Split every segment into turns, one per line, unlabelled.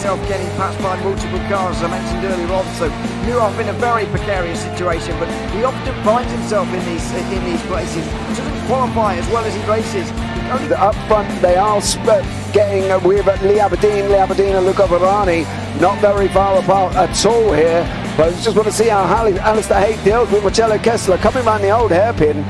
himself getting passed by multiple cars, as I mentioned earlier on. So Nurov in a very precarious situation, but he often finds himself in these places. He doesn't qualify as well as he races.
Up front, they are getting with Lee Aberdeen and Luca Varani, not very far apart at all here. But I just want to see how Alistair Haig deals with Marcello Kessler coming around the old hairpin.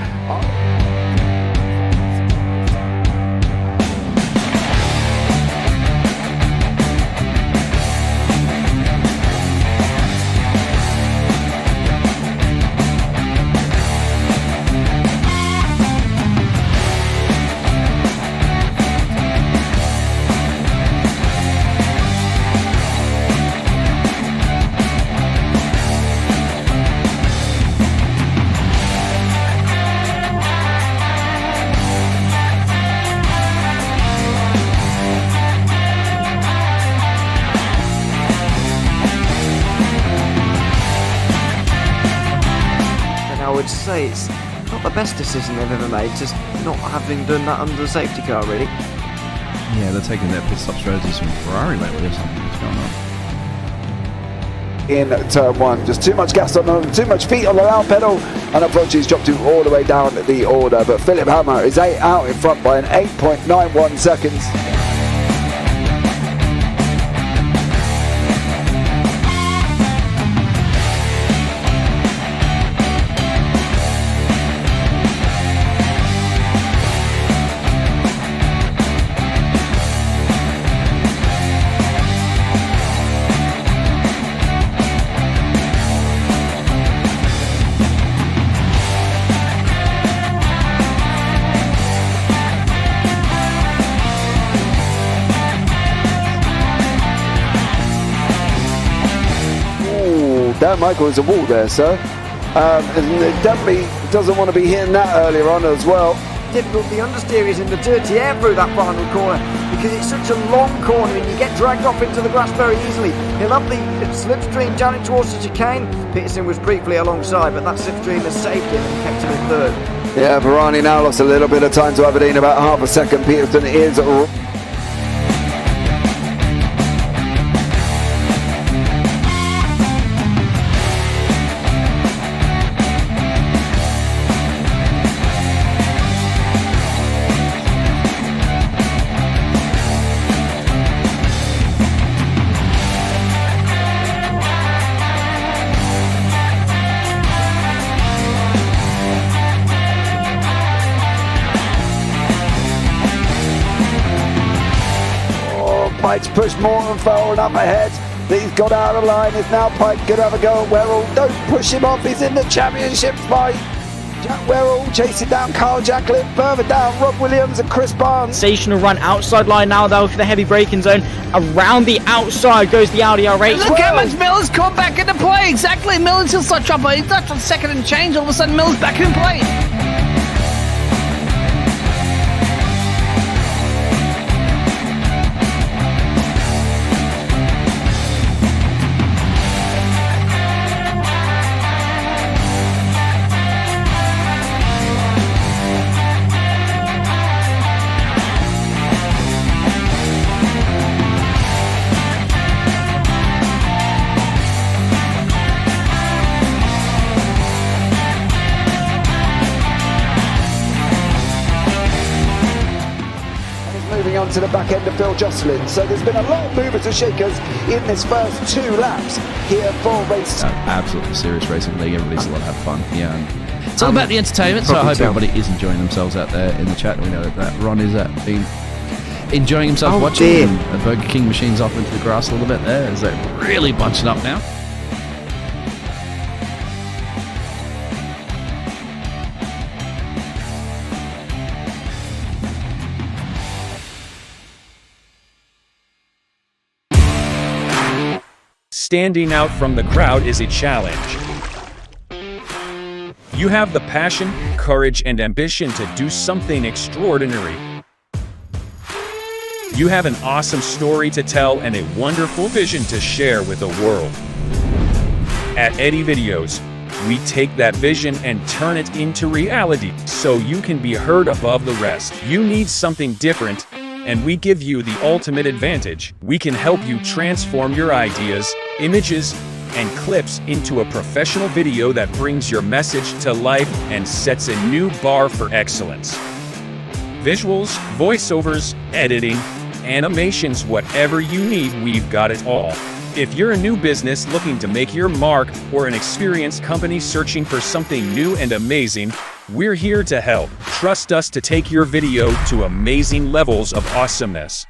Say it's not the best decision they've ever made, just not having done that under the safety car, really.
Yeah, they're taking their pit stop strategies from Ferrari lately or something. What's going on?
In turn one, just too much gas on them, too much feet on the out pedal, and unfortunately he's dropped him all the way down the order. But Philip Hammer is out in front by an 8.91 seconds. Dan Michael is a wall there, sir. And definitely doesn't want to be hitting that earlier on as well.
Difficult, the understeer is in the dirty air through that final corner because it's such a long corner and you get dragged off into the grass very easily. He'll have the slipstream down it towards the chicane. Peterson was briefly alongside, but that slipstream has saved him and kept him in third.
Yeah, Varani now lost a little bit of time to Aberdeen, about half a second. Peterson is... Pike's pushed Morton forward up ahead. He's got out of line. It's now Pike going to have a go at Werrell. Don't push him off. He's in the championship fight. Jack Werrell chasing down Carl Jacklin. Further down, Rob Williams and Chris Barnes.
Sensational run outside line now though for the heavy braking zone. Around the outside goes the Audi R8.
Look how much Miller's caught back into play. Exactly. Miller's just like trouble. He's left on second and change. All of a sudden Miller's back in play.
On to the back end of Phil Jocelyn. So there's been a lot of movers and shakers in this first 2 laps here for race.
Absolutely serious racing league. Everybody's a lot have fun. Yeah, and it's all about the entertainment. So I hope everybody is enjoying themselves out there in the chat. We know that Ron is been enjoying himself watching. The Burger King machine's off into the grass a little bit there. Is that really bunching up now?
Standing out from the crowd is a challenge. You have the passion, courage, and ambition to do something extraordinary. You have an awesome story to tell and a wonderful vision to share with the world. At Eddie Videos, we take that vision and turn it into reality so you can be heard above the rest. You need something different, and we give you the ultimate advantage. We can help you transform your ideas, images, and clips into a professional video that brings your message to life and sets a new bar for excellence. Visuals, voiceovers, editing, animations, whatever you need, we've got it all. If you're a new business looking to make your mark or an experienced company searching for something new and amazing, we're here to help. Trust us to take your video to amazing levels of awesomeness.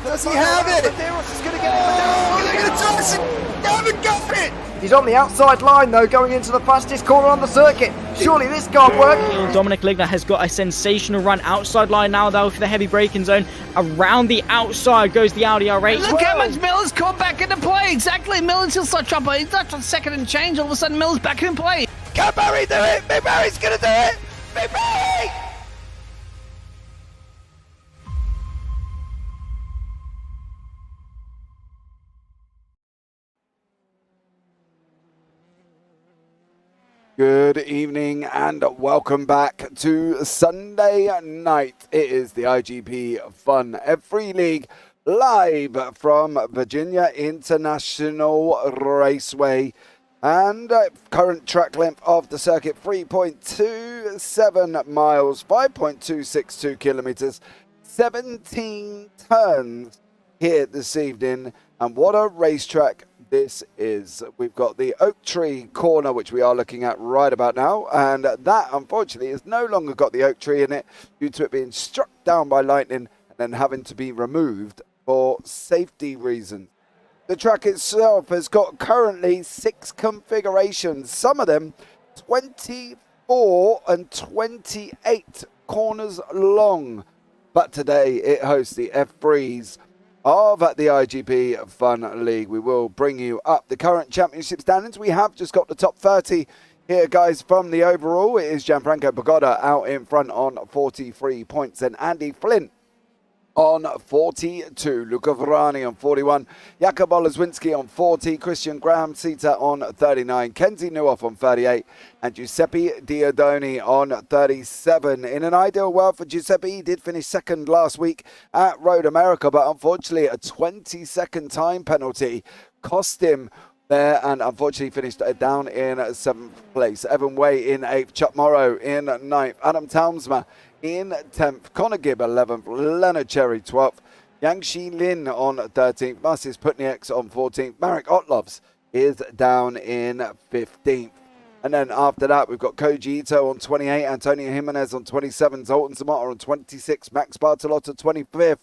Does he have it?
Medeiros is going to get it.
Oh, look at Johnson! Haven't got it!
He's on the outside line though, going into the fastest corner on the circuit. Surely this can't work.
Dominic Ligner has got a sensational run outside line now though for the heavy braking zone. Around the outside goes the Audi R8.
Look how much Miller's caught back into play. Exactly. Miller's still such trouble. He's not on second and change. All of a sudden, Miller's back in play.
Can Barry do it? Big Barry's gonna do it! Big Barry! Good evening and welcome back to Sunday night. It is the iGPFun F3 League live from Virginia International Raceway. And current track length of the circuit 3.27 miles, 5.262 kilometers, 17 turns here this evening. And what a racetrack this is. We've got the Oak Tree corner, which we are looking at right about now, and that unfortunately has no longer got the oak tree in it due to it being struck down by lightning and then having to be removed for safety reasons. The track itself has got currently 6 configurations, some of them 24 and 28 corners long, but today it hosts the F3s of the iGPFun League. We will bring you up the current championship standings. We have just got the top 30 here, guys, from the overall. It is Gianfranco Pagoda out in front on 43 points, and Andy Flint on 42, Luca Verani on 41, Jakub Oleszwinski on 40, Christian Graham Sita on 39, Kenzie Newhoff on 38, and Giuseppe Diodoni on 37. In an ideal world for Giuseppe, he did finish second last week at Road America, but unfortunately a 20-second time penalty cost him there, and unfortunately finished down in 7th place. Evan Way in 8th, Chuck Morrow in 9th, Adam Townsma in 10th, Connor Gibb 11th, Leonard Cherry 12th, Yang Shi Lin on 13th, Marcis Putnieks on 14th, Marek Otlovs is down in 15th. And then after that, we've got Koji Ito on 28, Antonio Jimenez on 27, Zoltan Zamata on 26, Max Bartolotta 25th,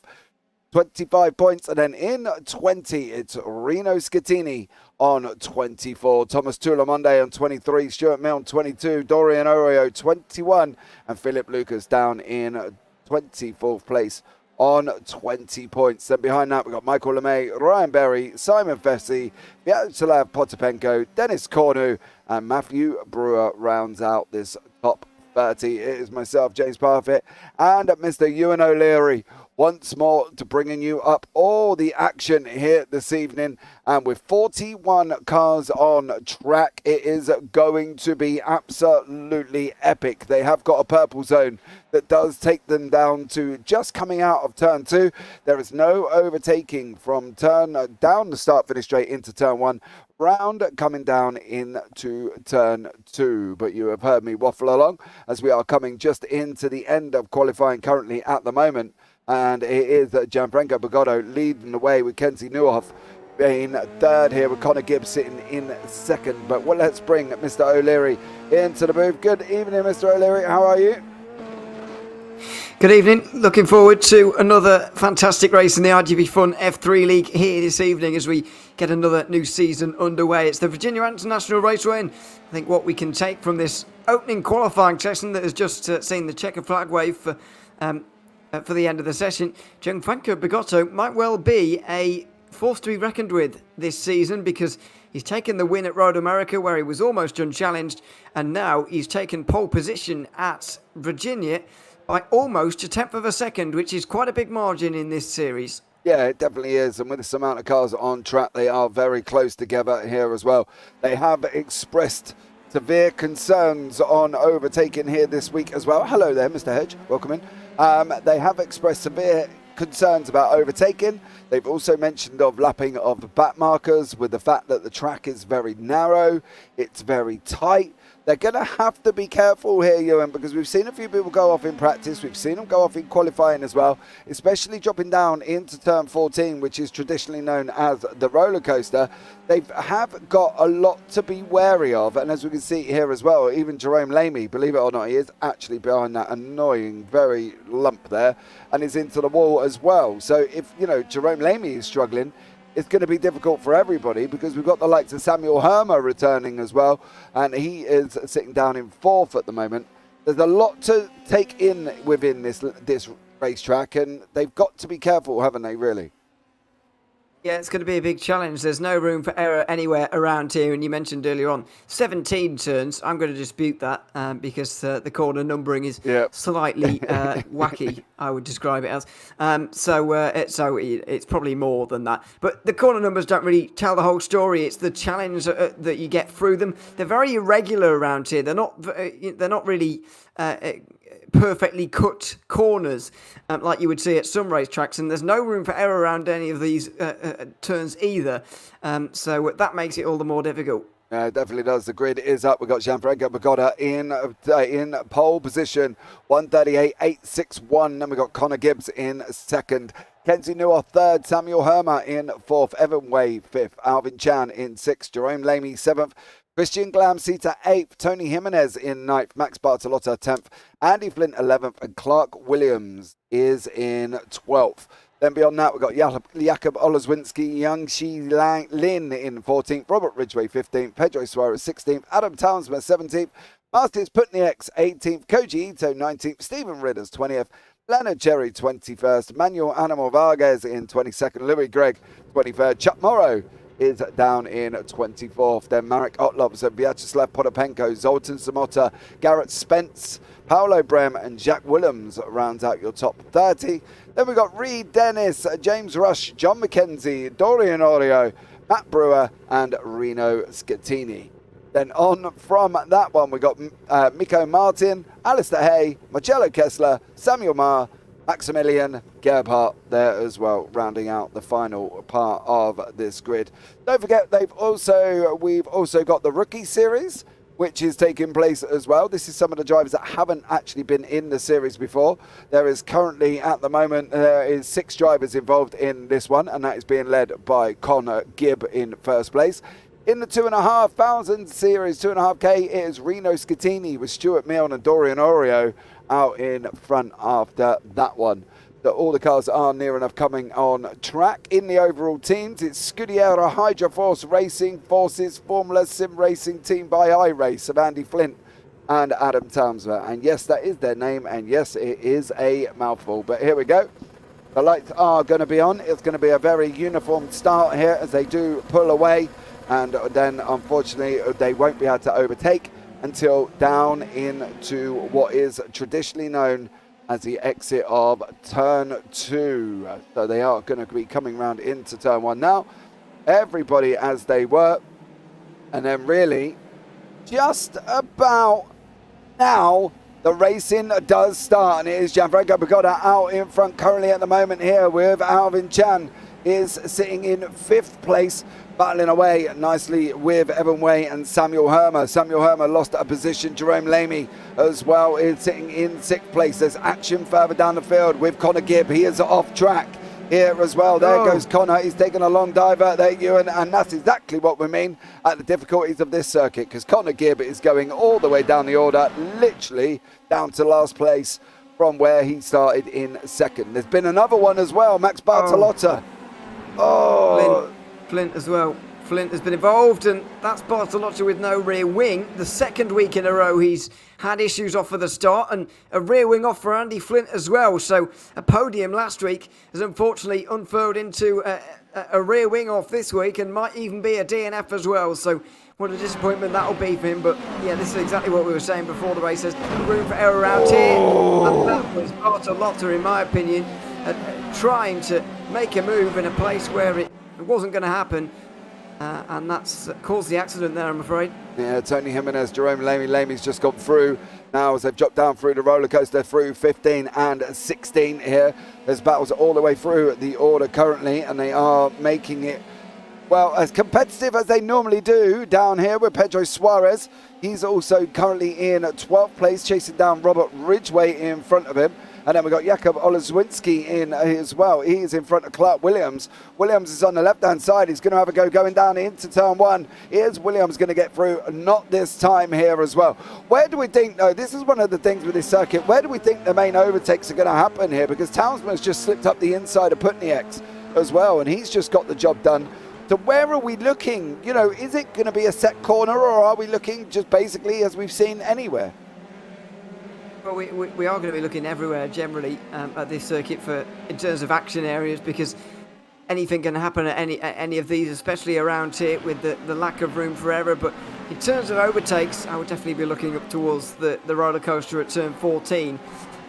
25 points. And then in 20, it's Rino Scattini on 24, Thomas Tulamonde on 23, Stuart Mill on 22, Dorian Oreo 21, and Philip Lucas down in 24th place on 20 points. Then behind that, we've got Michael LeMay, Ryan Berry, Simon Fessy, Vyacheslav Potapenko, Dennis Cornu, and Matthew Brewer rounds out this top 30. It is myself, James Parfitt, and Mr. Ewan O'Leary once more to bringing you up all the action here this evening. And with 41 cars on track, it is going to be absolutely epic. They have got a purple zone that does take them down to just coming out of turn 2. There is no overtaking from turn down the start finish straight into turn 1. Round coming down into turn 2. But you have heard me waffle along as we are coming just into the end of qualifying currently at the moment. And it is Gianfranco Bogotto leading the way with Kenzie Neuhoff being third here, with Connor Gibbs sitting in second. But let's bring Mr. O'Leary into the booth. Good evening, Mr. O'Leary. How are you?
Good evening. Looking forward to another fantastic race in the iGPFun F3 League here this evening as we get another new season underway. It's the Virginia International Raceway, and I think what we can take from this opening qualifying session that has just seen the checker flag wave for the end of the session, Gianfranco Bogotto might well be a force to be reckoned with this season, because he's taken the win at Road America where he was almost unchallenged, and now he's taken pole position at Virginia by almost a tenth of a second, which is quite a big margin in this series.
Yeah, it definitely is. And with this amount of cars on track, they are very close together here as well. They have expressed severe concerns on overtaking here this week as well. Hello there, Mr. Hedge. Welcome in. They have expressed severe concerns about overtaking. They've also mentioned of lapping of the back markers, with the fact that the track is very narrow, it's very tight. They're going to have to be careful here, Ewan, because we've seen a few people go off in practice. We've seen them go off in qualifying as well, especially dropping down into turn 14, which is traditionally known as the roller coaster. They have got a lot to be wary of. And as we can see here as well, even Jerome Lamy, believe it or not, he is actually behind that annoying, very lump there and is into the wall as well. So if, Jerome Lamy is struggling, it's going to be difficult for everybody, because we've got the likes of Samuel Hermer returning as well, and he is sitting down in 4th at the moment. There's a lot to take in within this racetrack, and they've got to be careful, haven't they, really?
Yeah, it's going to be a big challenge. There's no room for error anywhere around here. And you mentioned earlier on 17 turns. I'm going to dispute that because the corner numbering is slightly wacky, I would describe it as. So it's probably more than that. But the corner numbers don't really tell the whole story. It's the challenge that you get through them. They're very irregular around here. They're not really perfectly cut corners like you would see at some racetracks, and there's no room for error around any of these turns either, so that makes it all the more difficult.
It definitely does. The grid is up. We've got Gianfranco Bogotto in pole position, 138.861. Then we've got Connor Gibbs in second. Kenzie Neuhoff third. Samuel Hermer in fourth. Evan Way fifth. Alvin Chan in sixth. Jerome Lamy seventh. Christian Glamsita 8th, Tony Jimenez in 9th, Max Bartolotta 10th, Andy Flint 11th, and Clark Williams is in 12th. Then beyond that, we've got Jakub Oleszwinski, Yang Shi Lin in 14th, Robert Ridgway 15th, Pedro Suarez 16th, Adam Townsmer 17th, Masters Putnieks 18th, Koji Ito 19th, Stephen Ridders 20th, Leonard Cherry 21st, Manuel Animal Vargas in 22nd, Louis Gregg 23rd, Chuck Morrow is down in 24th. Then Marek Otlovs and Vyacheslav Potapenko, Zoltan Zamota, Garrett Spence, Paolo Brem and Jack Willems rounds out your top 30. Then we've got Reed Dennis, James Rush, John McKenzie, Dorian Oreo, Matt Brewer and Reno Schettini. Then on from that one, we've got Miko Martin, Alistair Hay, Marcello Kessler, Samuel Marr, Maximilian Gebhardt there as well, rounding out the final part of this grid. Don't forget, we've also got the Rookie Series, which is taking place as well. This is some of the drivers that haven't actually been in the series before. There is currently, at the moment, there is 6 drivers involved in this one, and that is being led by Connor Gibb in first place. In the 2,500 series, 2.5K, it is Reno Schettini with Stuart Milne and Dorian Oreo out in front after that one. So all the cars are near enough coming on track. In the overall teams, it's Scudiera Hydra Force Racing Forces Formula Sim Racing Team by iRace of Andy Flint and Adam Townsmer. And yes, that is their name, and yes, it is a mouthful. But here we go. The lights are going to be on. It's going to be a very uniform start here as they do pull away, and then unfortunately they won't be able to overtake until down into what is traditionally known as the exit of turn 2. So they are going to be coming round into turn 1 now. Everybody as they were, and then really just about now the racing does start, and it is Gianfranco Pagoda out in front currently at the moment here with Alvin Chan is sitting in 5th place, battling away nicely with Evan Way and Samuel Hermer. Samuel Hermer lost a position. Jerome Lamy as well is sitting in 6th place. There's action further down the field with Connor Gibb. He is off track here as well. There goes Connor. He's taking a long diver there, Ewan, and that's exactly what we mean at the difficulties of this circuit, because Connor Gibb is going all the way down the order, literally down to last place from where he started in 2nd. There's been another one as well, Max Bartolotta.
Flint as well. Flint has been involved, and that's Bartolotta with no rear wing. The 2nd week in a row he's had issues off of the start, and a rear wing off for Andy Flint as well. So a podium last week has unfortunately unfurled into a rear wing off this week, and might even be a DNF as well. So what a disappointment that'll be for him. But yeah, this is exactly what we were saying before the race. There's room for error around here, and that was Bartolotta, in my opinion, trying to make a move in a place where it wasn't going to happen. And that's caused the accident there, I'm afraid.
Yeah, Tony Jimenez, Jerome Lamy. Lamy's just gone through now as they've dropped down through the roller coaster through 15 and 16 here. There's battles all the way through the order currently, and they are making it, well, as competitive as they normally do down here with Pedro Suarez. He's also currently in 12th place, chasing down Robert Ridgway in front of him. And then we've got Jakub Oleszwinski in as well. He is in front of Clark Williams. Williams is on the left-hand side. He's going to have a go going down into turn 1. Is Williams going to get through? Not this time here as well. Where do we think, though, this is one of the things with this circuit, where do we think the main overtakes are going to happen here? Because Townsman's just slipped up the inside of Putnieks as well, and he's just got the job done. So where are we looking? You know, is it going to be a set corner, or are we looking just basically as we've seen anywhere?
Well, we are going to be looking everywhere generally at this circuit in terms of action areas, because anything can happen at any of these, especially around here with the lack of room for error. But in terms of overtakes, I would definitely be looking up towards the roller coaster at turn 14.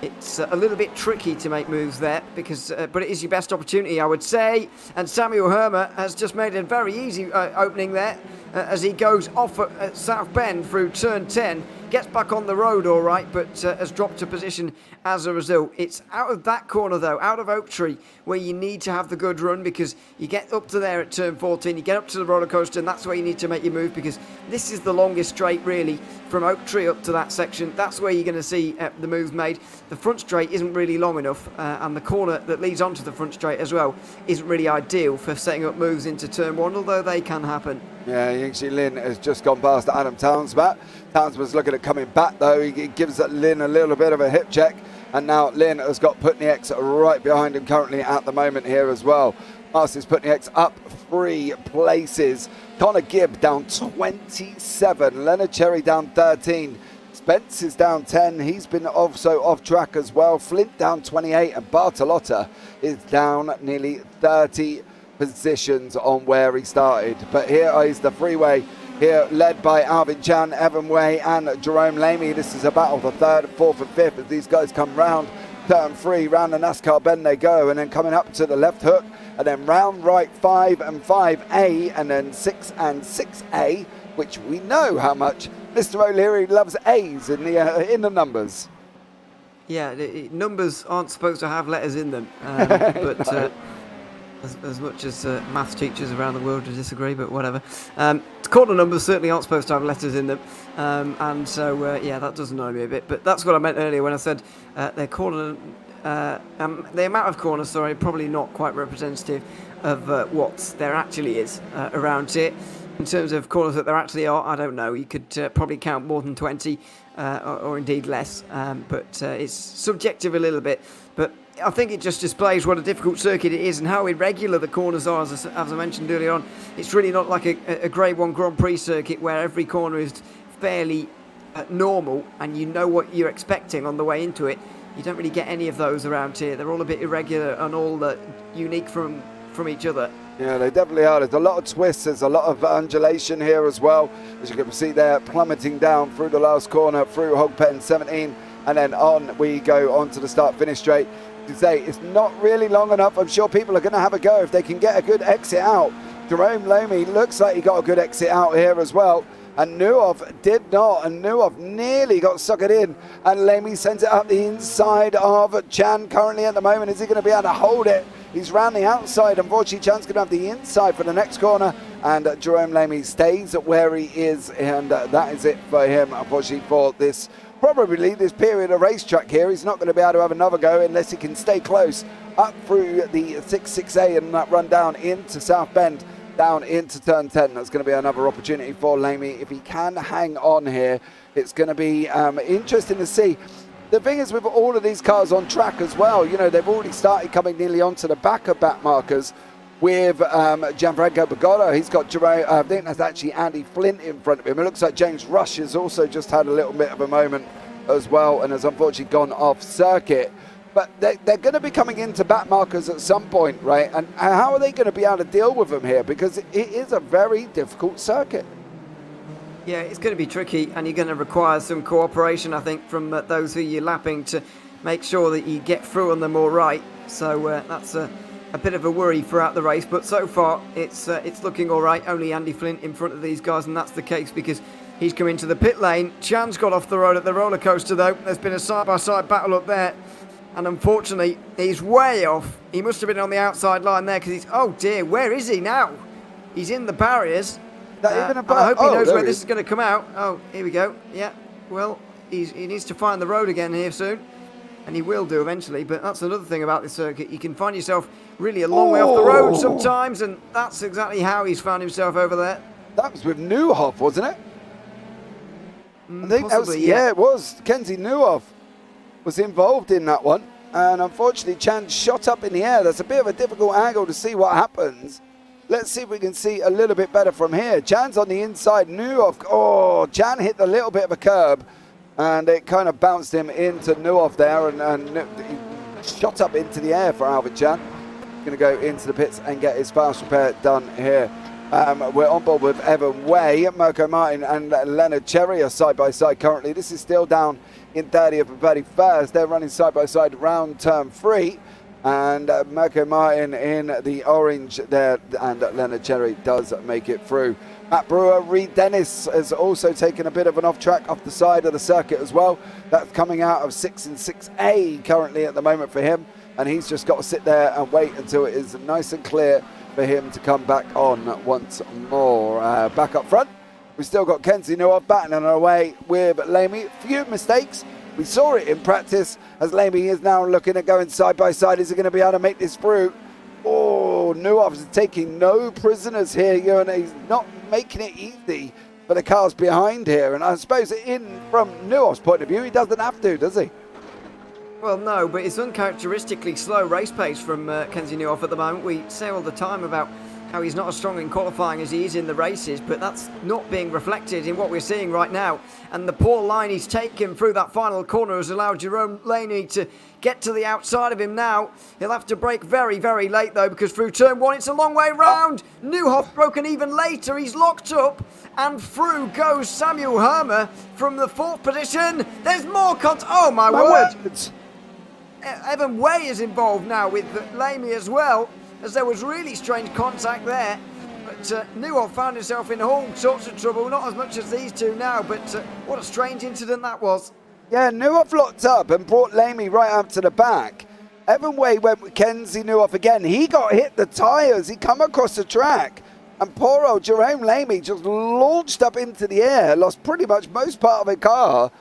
It's a little bit tricky to make moves there, because but it is your best opportunity, I would say. And Samuel Hermer has just made a very easy opening there as he goes off at South Bend through turn 10. Gets back on the road all right, but has dropped a position as a result. It's out of that corner, though, out of Oak Tree, where you need to have the good run, because you get up to there at turn 14, you get up to the roller coaster, and that's where you need to make your move, because this is the longest straight, really, from Oak Tree up to that section. That's where you're going to see the moves made. The front straight isn't really long enough, and the corner that leads onto the front straight as well isn't really ideal for setting up moves into turn 1, although they can happen.
Yeah, Yingxi Lin has just gone past Adam Townsman. Townsman's looking at coming back, though. He gives Lin a little bit of a hip check, and now Lin has got Putnieks right behind him currently at the moment here as well. Marcis Putnieks up 3 places. Connor Gibb down 27. Leonard Cherry down 13. Spence is down 10. He's been also off track as well. Flint down 28, and Bartolotta is down nearly 30 positions on where he started. But here is the freeway here, led by Alvin Chan, Evan Way and Jerome Lamy. This is a battle for 3rd, 4th and 5th as these guys come round turn 3, round the NASCAR bend they go, and then coming up to the left hook, and then round right 5 and 5A, and then 6 and 6A, which we know how much Mr. O'Leary loves A's in the numbers.
Yeah, numbers aren't supposed to have letters in them, but as much as maths teachers around the world would disagree, but whatever. Corner numbers certainly aren't supposed to have letters in them, and so yeah, that does annoy me a bit. But that's what I meant earlier when I said their corner, the amount of corners, sorry, probably not quite representative of what there actually is around here. In terms of corners that there actually are, I don't know. You could probably count more than 20, or indeed less, but it's subjective a little bit. But I think it just displays what a difficult circuit it is and how irregular the corners are, as I mentioned earlier on. It's really not like a Grade 1 Grand Prix circuit where every corner is fairly normal and you know what you're expecting on the way into it. You don't really get any of those around here. They're all a bit irregular and all unique from each other.
Yeah, they definitely are. There's a lot of twists. There's a lot of undulation here as well. As you can see there, plummeting down through the last corner, through hog pen 17, and then on we go onto the start-finish straight. To say it's not really long enough. I'm sure people are going to have a go if they can get a good exit out. Jerome Lomi looks like he got a good exit out here as well. And Nuov did not, and Nuov nearly got suckered in, and Lamy sends it up the inside of Chan currently at the moment. Is he going to be able to hold it? He's round the outside. Unfortunately, Chan's going to have the inside for the next corner, and Jerome Lamy stays where he is, and that is it for him, unfortunately, for this, probably this period of racetrack here. He's not going to be able to have another go unless he can stay close up through the 6-6A and that run down into South Bend, down into turn 10. That's going to be another opportunity for Lamy. If he can hang on here, it's going to be interesting to see. The thing is, with all of these cars on track as well, you know, they've already started coming nearly onto the back of back markers with Gianfranco Bogotto. He's got Jerome, I think that's actually Andy Flint in front of him. It looks like James Rush has also just had a little bit of a moment as well and has unfortunately gone off circuit. But they're going to be coming into back markers at some point, right? And how are they going to be able to deal with them here? Because it is a very difficult circuit.
Yeah, it's going to be tricky, and you're going to require some cooperation, I think, from those who you're lapping to make sure that you get through on them all right. So that's a bit of a worry throughout the race. But so far, it's looking all right. Only Andy Flint in front of these guys, and that's the case because he's come into the pit lane. Chan's got off the road at the roller coaster, though. There's been a side-by-side battle up there. And unfortunately, he's way off. He must have been on the outside line there because he's... Oh, dear, where is he now? He's in the barriers.
I
hope he knows where this is going to come out. Oh, here we go. Yeah, well, he needs to find the road again here soon. And he will do eventually, but that's another thing about this circuit. You can find yourself really a long way off the road sometimes, and that's exactly how he's found himself over there.
That was with Neuhoff, wasn't it? I think
possibly,
yeah, it was. Kenzie Neuhoff was involved in that one, and unfortunately Chan shot up in the air. That's a bit of a difficult angle to see what happens. Let's see if we can see a little bit better from here. Chan's on the inside. Chan hit a little bit of a curb, and it kind of bounced him into Neuhoff there, and he shot up into the air for Albert Chan. Going to go into the pits and get his fast repair done here. We're on board with Evan Way, Mirko Martin and Leonard Cherry are side by side currently. This is still down in 30th and 31st. They're running side by side round turn 3. And Mirko Martin in the orange there, and Leonard Cherry does make it through. Matt Brewer, Reed Dennis has also taken a bit of an off track off the side of the circuit as well. That's coming out of 6 and 6A currently at the moment for him. And he's just got to sit there and wait until it is nice and clear for him to come back on once more. Back up front, we've still got Kenzie Neuhoff battling away with Lamy. Few mistakes. We saw it in practice as Lamy is now looking at going side by side. Is he going to be able to make this through? Oh, Neuhoff is taking no prisoners here. He's not making it easy for the cars behind here. And I suppose from Neuhoff's point of view, he doesn't have to, does he?
Well, no, but it's uncharacteristically slow race pace from Kenzie Neuhoff at the moment. We say all the time about how he's not as strong in qualifying as he is in the races, but that's not being reflected in what we're seeing right now. And the poor line he's taken through that final corner has allowed Jerome Laney to get to the outside of him now. He'll have to brake very, very late, though, because through turn 1, it's a long way round. Neuhoff broken even later. He's locked up. And through goes Samuel Hermer from the 4th position. There's more oh, my word. Evan Way is involved now with Lamy as well, as there was really strange contact there. But Neuhoff found himself in all sorts of trouble, not as much as these two now, but what a strange incident that was.
Yeah, Neuhoff locked up and brought Lamy right up to the back. Evan Way went with Kenzie Neuhoff again. He got hit the tyres. He come across the track. And poor old Jerome Lamy just launched up into the air, lost pretty much most part of the car.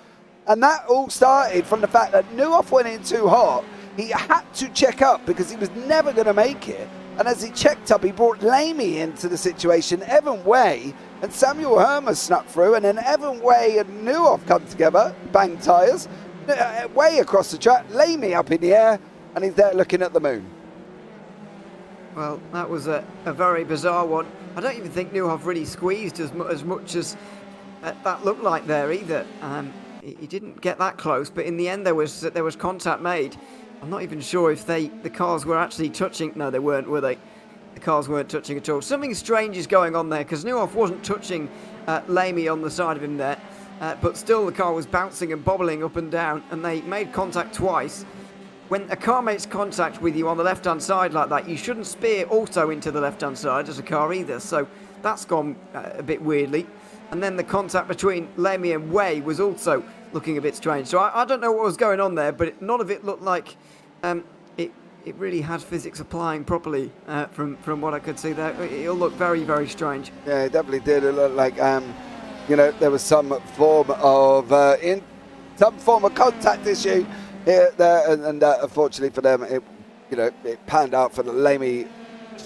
And that all started from the fact that Neuhoff went in too hot. He had to check up because he was never going to make it. And as he checked up, he brought Lamy into the situation. Evan Way and Samuel Hermer snuck through. And then Evan Way and Neuhoff come together, bang tyres. Way across the track, Lamy up in the air. And he's there looking at the moon.
Well, that was a very bizarre one. I don't even think Neuhoff really squeezed as much as that looked like there either. he didn't get that close, but in the end there was contact made. I'm not even sure if the cars were actually touching. No, they weren't, were they? The cars weren't touching at all. Something strange is going on there, because Nuoff wasn't touching Lamy on the side of him there, but still the car was bouncing and bobbling up and down, and they made contact twice. When a car makes contact with you on the left-hand side like that, you shouldn't spear also into the left-hand side as a car either, so that's gone a bit weirdly. And then the contact between Lamy and Way was also looking a bit strange. So I don't know what was going on there, but none of it looked like it really had physics applying properly from what I could see there. It all looked very, very strange.
Yeah, it definitely did. It looked like, there was some form of contact issue here, there, and unfortunately for them, it panned out for the Lamy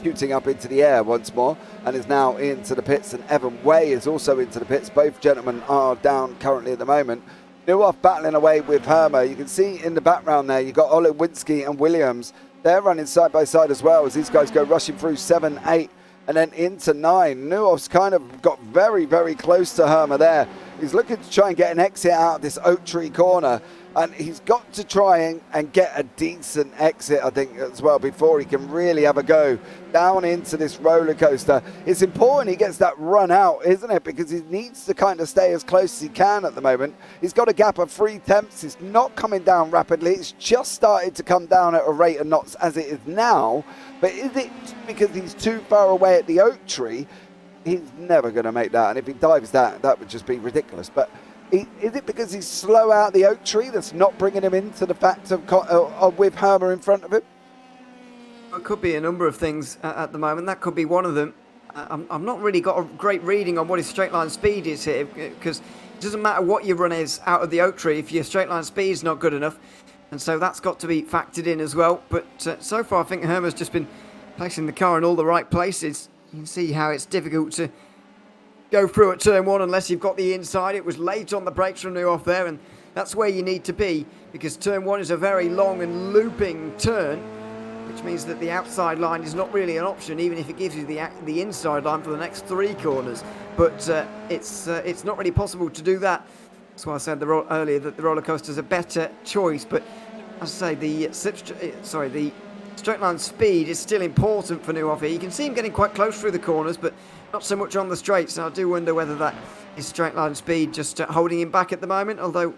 shooting up into the air once more and is now into the pits, and Evan Way is also into the pits. Both gentlemen are down currently at the moment. Nuoff battling away with Hermer. You can see in the background there, you've got Olewinski and Williams. They're running side by side as well as these guys go rushing through 7, 8 and then into 9. Nuoff's kind of got very, very close to Hermer there. He's looking to try and get an exit out of this oak tree corner, and he's got to try and get a decent exit, I think, as well, before he can really have a go down into this roller coaster. It's important he gets that run out, isn't it? Because he needs to kind of stay as close as he can at the moment. He's got a gap of 3 tenths. It's not coming down rapidly. It's just started to come down at a rate of knots as it is now. But is it because he's too far away at the oak tree? He's never going to make that. And if he dives that would just be ridiculous. But is it because he's slow out the oak tree that's not bringing him into the fact of with Hermer in front of him?
It could be a number of things at the moment. That could be one of them. I've not really got a great reading on what his straight line speed is here, because it doesn't matter what your run is out of the oak tree if your straight line speed is not good enough. And so that's got to be factored in as well. But so far I think Hermer's just been placing the car in all the right places. You can see how it's difficult to go through at turn 1 unless you've got the inside. It was late on the brakes from Nuoff there, and that's where you need to be, because turn 1 is a very long and looping turn, which means that the outside line is not really an option, even if it gives you the inside line for the next 3 corners. But it's not really possible to do that. That's why I said earlier that the roller coaster is a better choice. But as I say, the straight line speed is still important for Nuoff here. You can see him getting quite close through the corners, but not so much on the straights. So I do wonder whether that is straight line speed just holding him back at the moment, although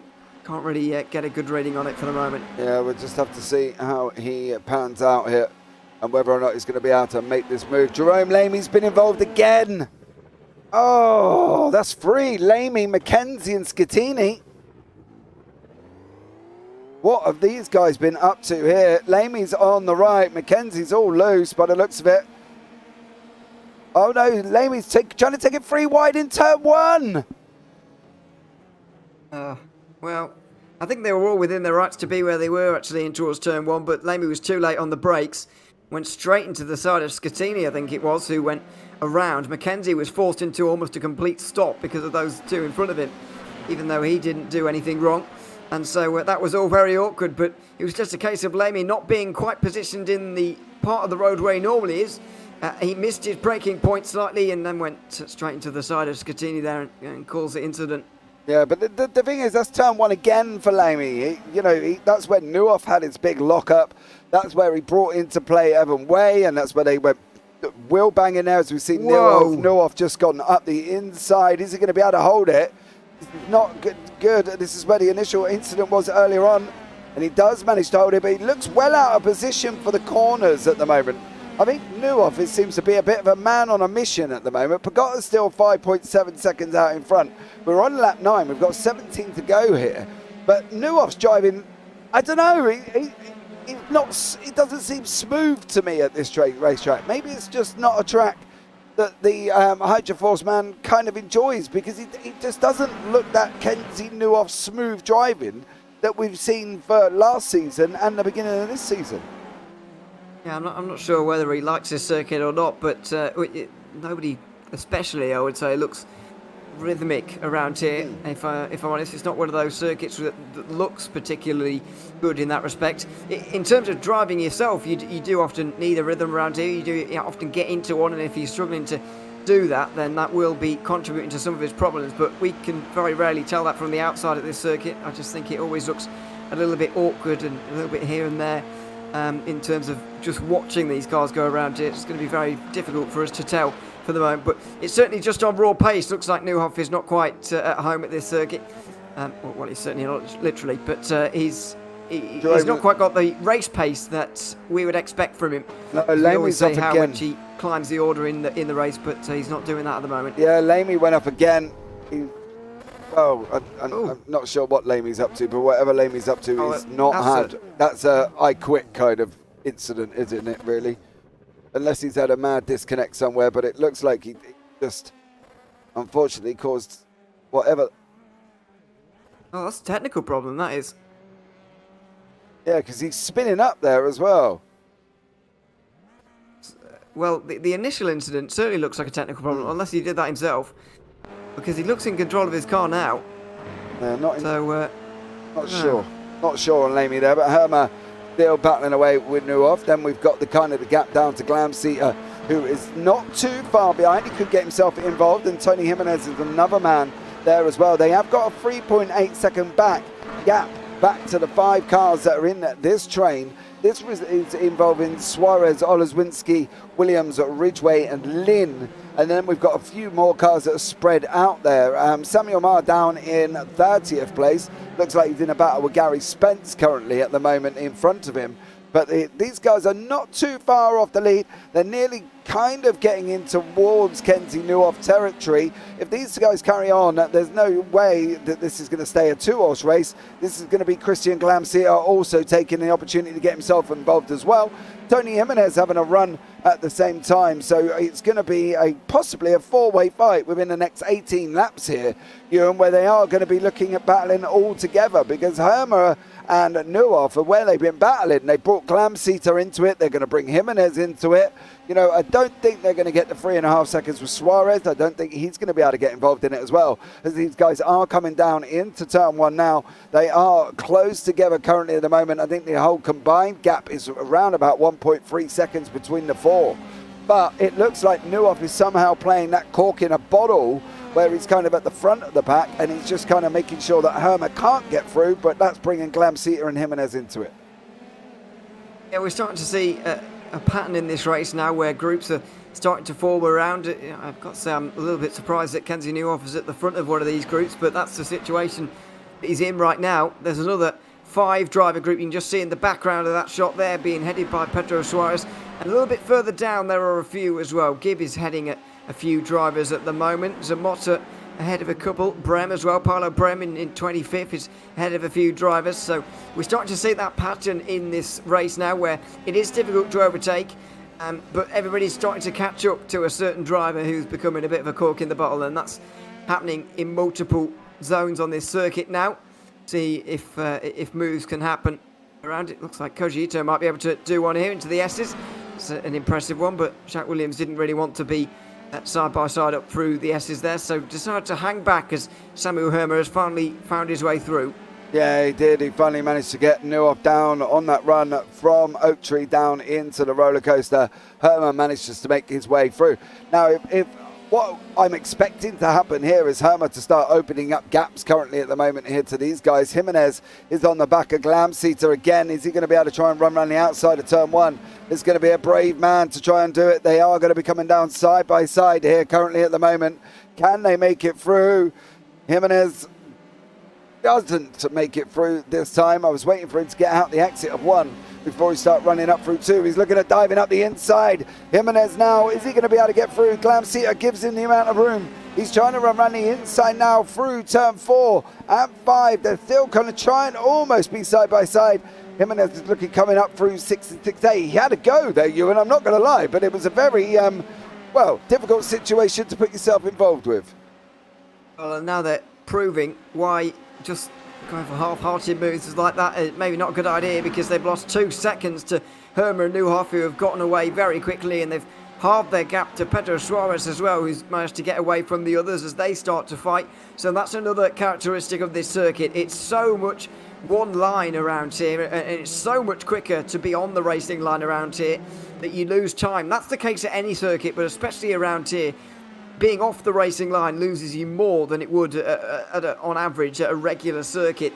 can't really get a good reading on it for the moment.
Yeah, we'll just have to see how he pans out here and whether or not he's going to be able to make this move. Jerome Lamy's been involved again. Oh, that's 3. Lamy, McKenzie and Scattini. What have these guys been up to here? Lamy's on the right. McKenzie's all loose by the looks of it. Oh no, Lamy's trying to take it 3 wide in turn 1.
Well, I think they were all within their rights to be where they were actually in towards turn 1, but Lamy was too late on the brakes. Went straight into the side of Scattini, I think it was, who went around. McKenzie was forced into almost a complete stop because of those 2 in front of him, even though he didn't do anything wrong. And so that was all very awkward, but it was just a case of Lamy not being quite positioned in the part of the road where he normally is. He missed his braking point slightly and then went straight into the side of Scattini there and calls it incident.
Yeah, but the thing is, that's turn 1 again for Lamy. That's when Nuoff had his big lock-up. That's where he brought into play Evan Way, and that's where they went wheel banging there, as we've seen Nuoff just gone up the inside. Is he going to be able to hold it? This is not good. This is where the initial incident was earlier on, and he does manage to hold it, but he looks well out of position for the corners at the moment. I think Nuoff seems to be a bit of a man on a mission at the moment. Pagotta's still 5.7 seconds out in front. We're on lap 9. We've got 17 to go here. But Nuoff's driving, I don't know, it doesn't seem smooth to me at this racetrack. Maybe it's just not a track that the Hydroforce man kind of enjoys, because it just doesn't look that Kenzie Nuoff smooth driving that we've seen for last season and the beginning of this season.
Yeah, I'm not sure whether he likes this circuit or not, but nobody, especially I would say, looks rhythmic around here. If I'm honest, it's not one of those circuits that looks particularly good in that respect. In terms of driving yourself, you do often need a rhythm around here. You often get into one, and if you're struggling to do that, then that will be contributing to some of his problems. But we can very rarely tell that from the outside of this circuit. I just think it always looks a little bit awkward and a little bit here and there in terms of just watching these cars go around here. It's going to be very difficult for us to tell for the moment, but it's certainly just on raw pace. Looks like Neuhoff is not quite at home at this circuit. Well, he's certainly not literally, but he's not quite got the race pace that we would expect from him.
No,
we always say how
again.
much he climbs the order in the race, but he's not doing that at the moment.
Yeah, Lamey went up again. I'm not sure what Lamey's up to, but whatever Lamey's up to, he's not had. That's a I quit kind of incident, isn't it, really? Unless he's had a mad disconnect somewhere, but it looks like he just unfortunately caused whatever.
Oh, that's a technical problem, that is.
Yeah, because he's spinning up there as well.
Well, the initial incident certainly looks like a technical problem, unless he did that himself, because he looks in control of his car now.
Yeah, not
sure.
Not sure on Lamey there, but Hermer still battling away with Neuhoff. Then we've got the gap down to Glamseater, who is not too far behind. He could get himself involved, and Tony Jimenez is another man there as well. They have got a 3.8 second gap back to the 5 cars that are in this train. This is involving Suarez, Oleszewski, Williams, Ridgway and Lynn. And then we've got a few more cars that are spread out there. Samuel Maher down in 30th place. Looks like he's in a battle with Gary Spence currently at the moment in front of him. But these guys are not too far off the lead. They're nearly kind of getting in towards Kenzie Neuhoff territory. If these guys carry on, there's no way that this is going to stay a 2-horse race. This is going to be Christian Glamseater also taking the opportunity to get himself involved as well. Tony Jimenez having a run at the same time. So it's going to be possibly a 4-way fight within the next 18 laps here, Ewan, where they are going to be looking at battling all together, because Hermer and Neuhoff are where they've been battling. They brought Glamseater into it. They're going to bring Jimenez into it. You know, I don't think they're going to get the 3.5 seconds with Suarez. I don't think he's going to be able to get involved in it as well, as these guys are coming down into turn 1 now. They are close together currently at the moment. I think the whole combined gap is around about 1.3 seconds between the 4. But it looks like Neuhoff is somehow playing that cork in a bottle, where he's kind of at the front of the pack and he's just kind of making sure that Hermer can't get through, but that's bringing Glamseater and Jimenez into it.
Yeah, we're starting to see a pattern in this race now where groups are starting to form around it. I've got to say I'm a little bit surprised that Kenzie Neuhoff is at the front of one of these groups, but that's the situation that he's in right now. There's another 5-driver group. You can just see in the background of that shot there being headed by Pedro Suarez. And a little bit further down there are a few as well. Gibb is heading at a few drivers at the moment. Zamotta ahead of a couple. Brem as well. Paolo Brem in 25th is ahead of a few drivers. So we're starting to see that pattern in this race now where it is difficult to overtake. But everybody's starting to catch up to a certain driver who's becoming a bit of a cork in the bottle. And that's happening in multiple zones on this circuit now. See if moves can happen around it. Looks like Koji Ito might be able to do one here into the S's. It's an impressive one, but Shaq Williams didn't really want to be side by side up through the S's there, so decided to hang back as Samuel Hermer has finally found his way through.
Yeah, he did. He finally managed to get Neuhoff down on that run from Oak Tree down into the roller coaster. Hermer managed just to make his way through. Now, if what I'm expecting to happen here is Hermer to start opening up gaps currently at the moment here to these guys. Jimenez is on the back of Glamseater again. Is he going to be able to try and run around the outside of turn 1? It's going to be a brave man to try and do it. They are going to be coming down side by side here currently at the moment. Can they make it through? Jimenez doesn't make it through this time. I was waiting for him to get out the exit of 1 before he start running up through 2. He's looking at diving up the inside. Jimenez now, is he going to be able to get through? Glamseater gives him the amount of room. He's trying to run around the inside now through turn 4 and 5. They're still going to try and almost be side by side. Jimenez is looking coming up through 6 and 6A. He had a go there, Ewan, I'm not going to lie, but it was a very, difficult situation to put yourself involved with.
Well, and now they're proving why just going for half-hearted moves like that is maybe not a good idea, because they've lost 2 seconds to Hermer and Neuhoff, who have gotten away very quickly, and they've halved their gap to Pedro Suarez as well, who's managed to get away from the others as they start to fight. So that's another characteristic of this circuit. It's so much one line around here, and it's so much quicker to be on the racing line around here that you lose time. That's the case at any circuit, but especially around here. being off the racing line loses you more than it would on average at a regular circuit.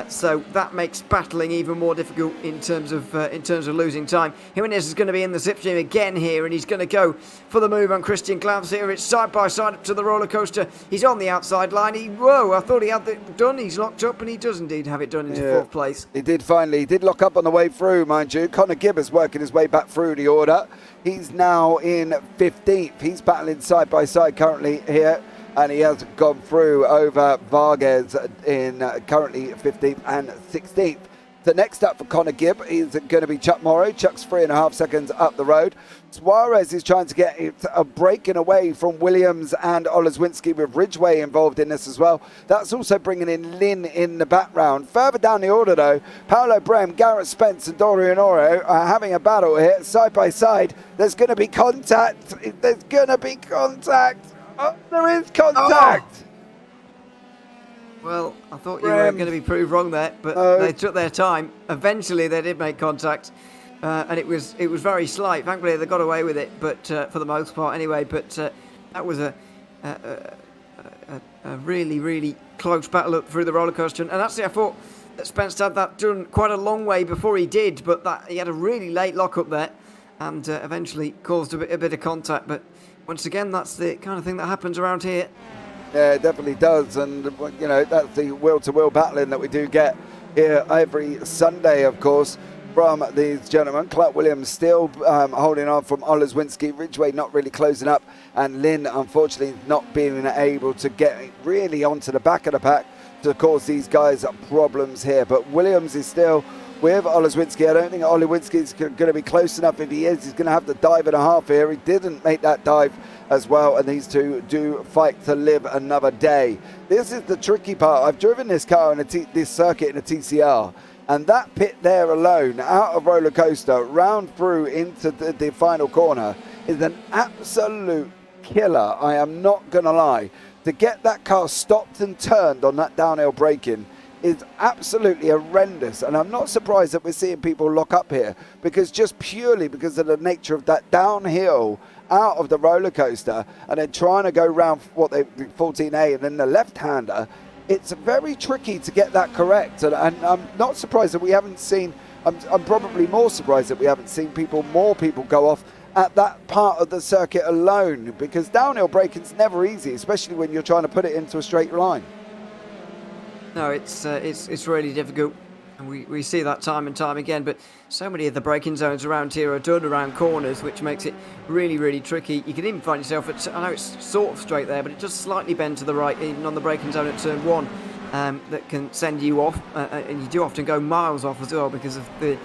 So that makes battling even more difficult in terms of losing time. Jimenez is going to be in the slipstream again here, and he's going to go for the move on Christian Klaus here. It's side by side up to the roller coaster. He's on the outside line. Whoa! I thought he had it done. He's locked up, and he does indeed have it done into fourth place.
He did finally. He did lock up on the way through, mind you. Connor Gibb is working his way back through the order. He's now in 15th. He's battling side by side currently here. And he has gone through over Vargas in currently 15th and 16th. So next up for Connor Gibb is going to be Chuck Morrow. Chuck's 3.5 seconds up the road. Suarez is trying to get a breaking away from Williams and Oleszewski, with Ridgway involved in this as well. That's also bringing in Lynn in the background. Further down the order though, Paolo Brem, Garrett Spence and Dorian Oro are having a battle here side by side. There's going to be contact. There's going to be contact. Oh, there is contact.
Well, I thought you were going to be proved wrong there, but they took their time. Eventually, they did make contact, and it was very slight. Thankfully, they got away with it, but for the most part, anyway. But that was a really, really close battle up through the roller coaster. And actually, I thought that Spence had that done quite a long way before he did, but that he had a really late lock up there, and eventually caused a bit of contact. But once again, that's the kind of thing that happens around here.
Yeah, it definitely does. And, you know, that's the will-to-will battling that we do get here every Sunday, of course, from these gentlemen. Clark Williams still holding on from Oleszewski. Ridgway not really closing up. And Lynn, unfortunately, not being able to get really onto the back of the pack to cause these guys problems here. But Williams is still with Oleszewski. I don't think Oleszewski is going to be close enough. If he is, he's going to have to dive and a half here. He didn't make that dive as well, and these two do fight to live another day. This is the tricky part. I've driven this car in this circuit in a TCR, and that pit there alone, out of roller coaster, round through into the final corner, is an absolute killer. I am not going to lie. To get that car stopped and turned on that downhill braking is absolutely horrendous, and I'm not surprised that we're seeing people lock up here, because just purely because of the nature of that downhill out of the roller coaster and then trying to go around what they 14A and then the left-hander, it's very tricky to get that correct. And I'm not surprised that we haven't seen, I'm probably more surprised that we haven't seen more people go off at that part of the circuit alone, because downhill braking's never easy, especially when you're trying to put it into a straight line.
No, it's really difficult, and we see that time and time again. But so many of the braking zones around here are done around corners, which makes it really, really tricky. You can even find yourself at, I know it's sort of straight there, but it just slightly bend to the right, even on the braking zone at turn 1, that can send you off, and you do often go miles off as well because of the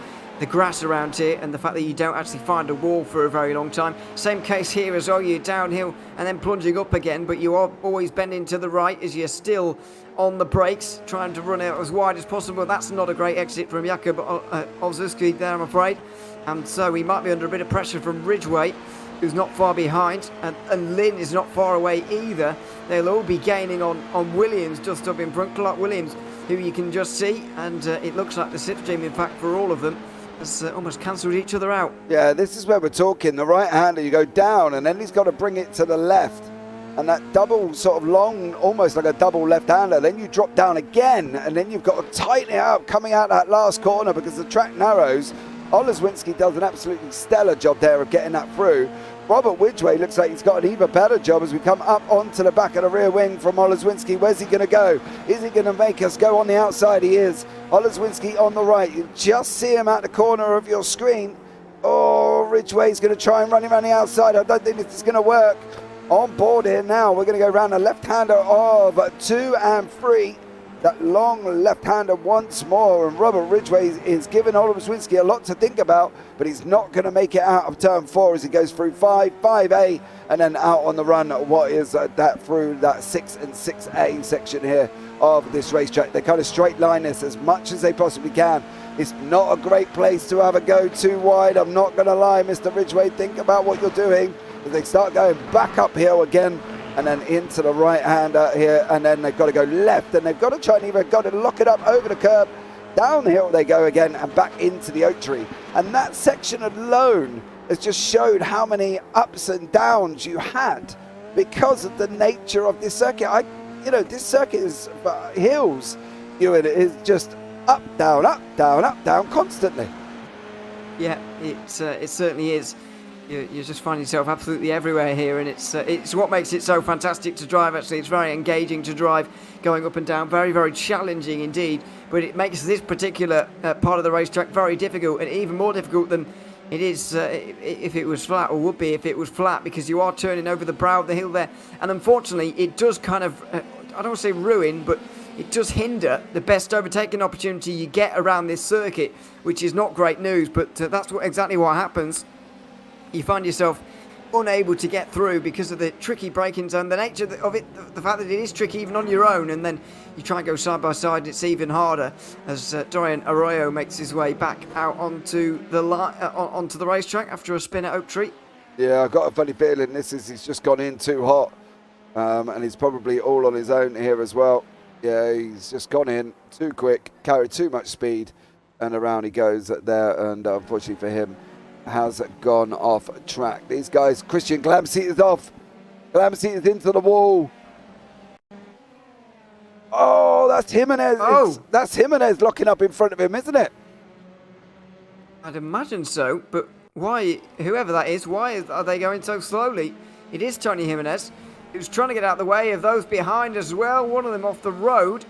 grass around here and the fact that you don't actually find a wall for a very long time. Same case here as well. You're downhill and then plunging up again, but you are always bending to the right as you're still on the brakes, trying to run out as wide as possible. That's not a great exit from Jakob Oleszewski there, I'm afraid. And so he might be under a bit of pressure from Ridgway, who's not far behind, and Lynn is not far away either. They'll all be gaining on Williams just up in front. Clark Williams, who you can just see, and it looks like the slipstream, in fact, for all of them, has almost cancelled each other out.
Yeah, this is where we're talking. The right-hander, you go down, and then he's got to bring it to the left. And that double sort of long, almost like a double left-hander, then you drop down again, and then you've got to tighten it up coming out that last corner because the track narrows. Oleszewski does an absolutely stellar job there of getting that through. Robert Ridgway looks like he's got an even better job as we come up onto the back of the rear wing from Oleszewski. Where's he going to go? Is he going to make us go on the outside? He is. Oleszewski on the right. You just see him at the corner of your screen. Oh, Ridgway's going to try and run him around the outside. I don't think this is going to work. On board here now, we're going to go around the left-hander of 2 and 3. That long left-hander once more, and Robert Ridgway is giving Oleszewski a lot to think about, but he's not going to make it out of turn 4 as he goes through 5A, and then out on the run. What is that through that 6 and 6A section here of this racetrack? They kind of straight line this as much as they possibly can. It's not a great place to have a go too wide. I'm not going to lie, Mr. Ridgway, think about what you're doing. As they start going back uphill again and then into the right-hander here, and then they've got to go left, and they've got to try and even got to lock it up over the curb. Down the hill they go again and back into the oak tree. And that section alone has just showed how many ups and downs you had because of the nature of this circuit. This circuit is hills. It is just up, down, constantly.
Yeah, it certainly is. You just find yourself absolutely everywhere here, and it's what makes it so fantastic to drive. Actually, it's very engaging to drive, going up and down, very, very challenging indeed. But it makes this particular part of the racetrack very difficult, and even more difficult than it is if it was flat, or would be if it was flat, because you are turning over the brow of the hill there, and unfortunately, it does kind of I don't want to say ruin, but it does hinder the best overtaking opportunity you get around this circuit, which is not great news. But that's exactly what happens. You find yourself unable to get through because of the tricky braking zone, the nature of it, the fact that it is tricky even on your own, and then you try and go side by side, it's even harder as Dorian Arroyo makes his way back out onto the racetrack after a spin at Oak Tree.
Yeah, I've got a funny feeling he's just gone in too hot, and he's probably all on his own here as well. Yeah, he's just gone in too quick, carried too much speed, and around he goes there, and unfortunately for him, has gone off track. These guys, Christian Glamseat is off. Glamseat is into the wall. Oh, that's Jimenez. That's Jimenez locking up in front of him, isn't it?
I'd imagine so, but why, whoever that is, why are they going so slowly? It is Tony Jimenez, who's trying to get out of the way of those behind as well, one of them off the road.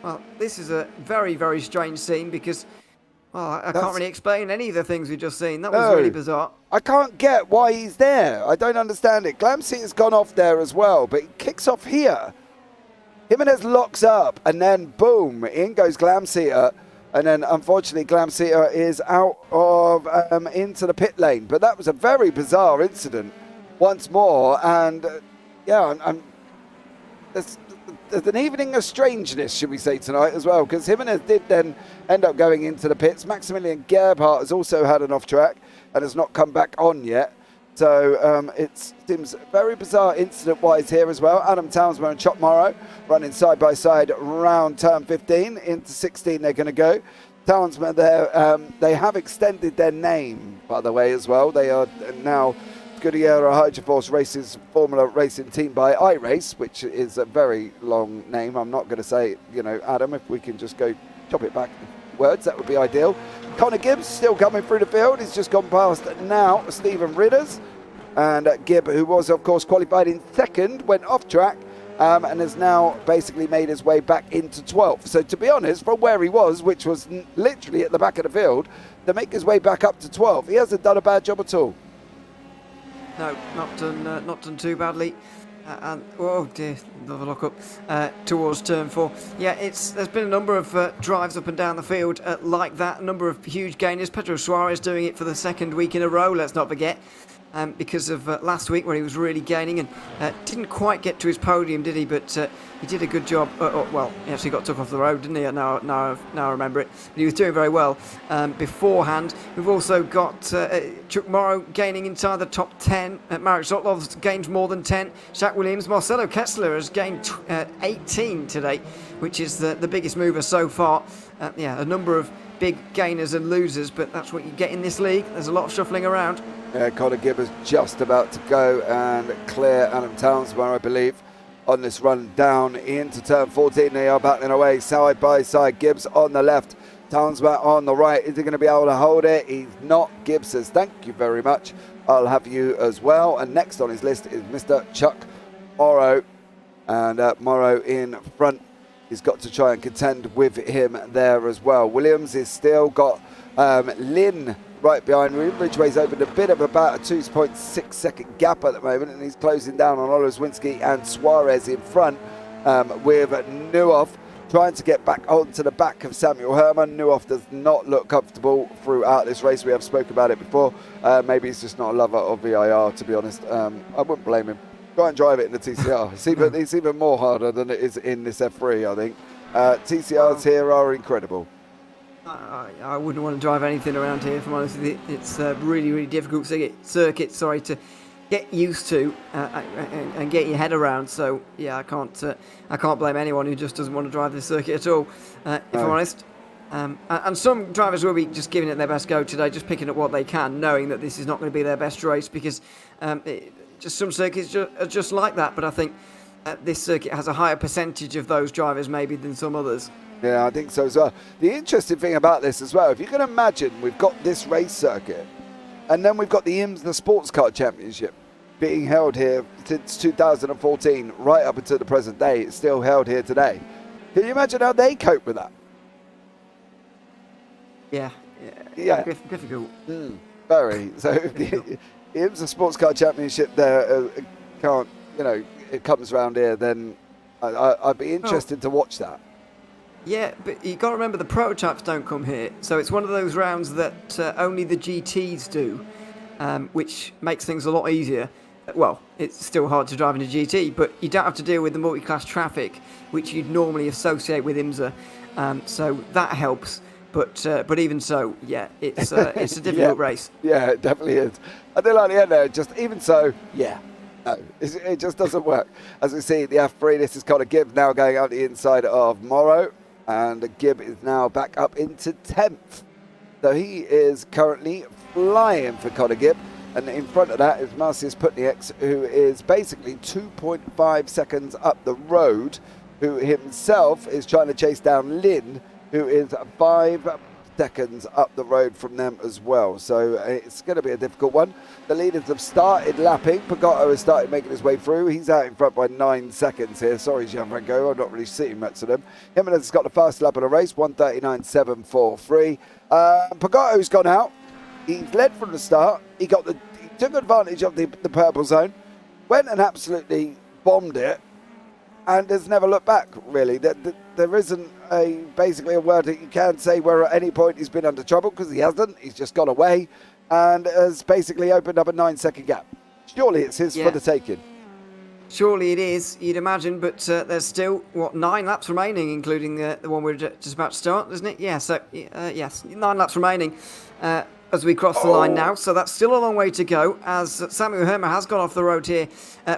Well, this is a very, very strange scene because, well, I can't really explain any of the things we've just seen. That was really bizarre.
I can't get why he's there. I don't understand it. Glamseat has gone off there as well, but he kicks off here. Jimenez locks up, and then boom, in goes Glamseat. And then, unfortunately, Glamseat is out of into the pit lane. But that was a very bizarre incident once more. And, there's an evening of strangeness, should we say, tonight as well, because Jimenez did then end up going into the pits. Maximilian Gerhardt has also had an off-track and has not come back on yet. So it seems very bizarre incident-wise here as well. Adam Townsman and Chop Morrow running side-by-side around turn 15. Into 16 they're going to go. Townsman there, they have extended their name, by the way, as well. They are now Goodyear Hydroforce Races Formula Racing Team by iRace, which is a very long name. I'm not going to say, Adam, if we can just go chop it back words, that would be ideal. Connor Gibbs still coming through the field. He's just gone past now Stephen Ridders. And Gibb, who was, of course, qualified in second, went off track and has now basically made his way back into 12th. So, to be honest, from where he was, which was literally at the back of the field, to make his way back up to 12, he hasn't done a bad job at all.
No, not done too badly. And oh dear, another lock up towards turn 4. Yeah, there's been a number of drives up and down the field like that. A number of huge gainers. Pedro Suarez doing it for the second week in a row. Let's not forget. Because of last week when he was really gaining and didn't quite get to his podium, did he? But he did a good job. Well, he actually got took off the road, didn't he? Now I remember it. But he was doing very well beforehand. We've also got Chuck Morrow gaining inside the top 10. Marek Zotlov's gained more than 10. Shaq Williams, Marcelo Kessler has gained 18 today, which is the biggest mover so far. A number of big gainers and losers, but that's what you get in this league. There's a lot of shuffling around.
Connor Gibb is just about to go and clear Adam Townsman, I believe, on this run down into turn 14. They are battling away side by side. Gibbs on the left, Townsman on the right. Is he going to be able to hold it? He's not. Gibbs says, thank you very much. I'll have you as well. And next on his list is Mr. Chuck Morrow. And Morrow in front. He's got to try and contend with him there as well. Williams has still got Lynn right behind him. Ridgeway's opened a bit of about a 2.6 second gap at the moment, and he's closing down on Olozwinski and Suarez in front with Neuhoff trying to get back onto the back of Samuel Herman. Neuhoff does not look comfortable throughout this race. We have spoken about it before. Maybe he's just not a lover of VIR, to be honest. I wouldn't blame him. Try and drive it in the TCR. It's even more harder than it is in this F3, I think. TCRs here are incredible.
I wouldn't want to drive anything around here, if I'm honest with you. It's a really, really difficult circuit to get used to and get your head around. So yeah, I can't blame anyone who just doesn't want to drive this circuit at all, if I'm honest. And some drivers will be just giving it their best go today, just picking up what they can, knowing that this is not going to be their best race because just some circuits are just like that. But I think this circuit has a higher percentage of those drivers maybe than some others.
Yeah, I think so as well. The interesting thing about this as well, if you can imagine, we've got this race circuit, and then we've got the IMSA Sports Car Championship being held here since 2014, right up until the present day. It's still held here today. Can you imagine how they cope with that?
Yeah. Difficult.
Very. So if the IMSA Sports Car Championship there can't, it comes around here, then I'd be interested to watch that.
Yeah, but you got to remember the prototypes don't come here, so it's one of those rounds that only the GTs do, which makes things a lot easier. Well, it's still hard to drive in a GT, but you don't have to deal with the multi-class traffic, which you'd normally associate with IMSA, so that helps. But even so, yeah, it's a difficult race.
Yeah, it definitely is. I do like the end there. Just even so, yeah. No, it just doesn't work. As we see, the F3, this is Connor Gibb now going out the inside of Morrow. And Gibb is now back up into 10th. So he is currently flying for Connor Gibb. And in front of that is Marcius Putnieks, who is basically 2.5 seconds up the road, who himself is trying to chase down Lynn, who is 5 seconds up the road from them as well. So it's going to be a difficult one. The leaders have started lapping. Pagotto has started making his way through. He's out in front by 9 seconds here. Sorry, Gianfranco, I'm not really seeing much of them. Jimenez has got the fastest lap of the race, 1:39.743. Pagotto's gone out. He's led from the start. He took advantage of the purple zone, went and absolutely bombed it, and has never looked back, really. There isn't basically a word that you can say where at any point he's been under trouble, because he hasn't. He's just gone away and has basically opened up a 9-second gap. Surely it's his for the taking. Surely
it is, you'd imagine, but there's still, 9 laps remaining, including the one we're just about to start, isn't it? Yeah, so, yes, 9 laps remaining as we cross the line now. So that's still a long way to go, as Samuel Hermer has gone off the road here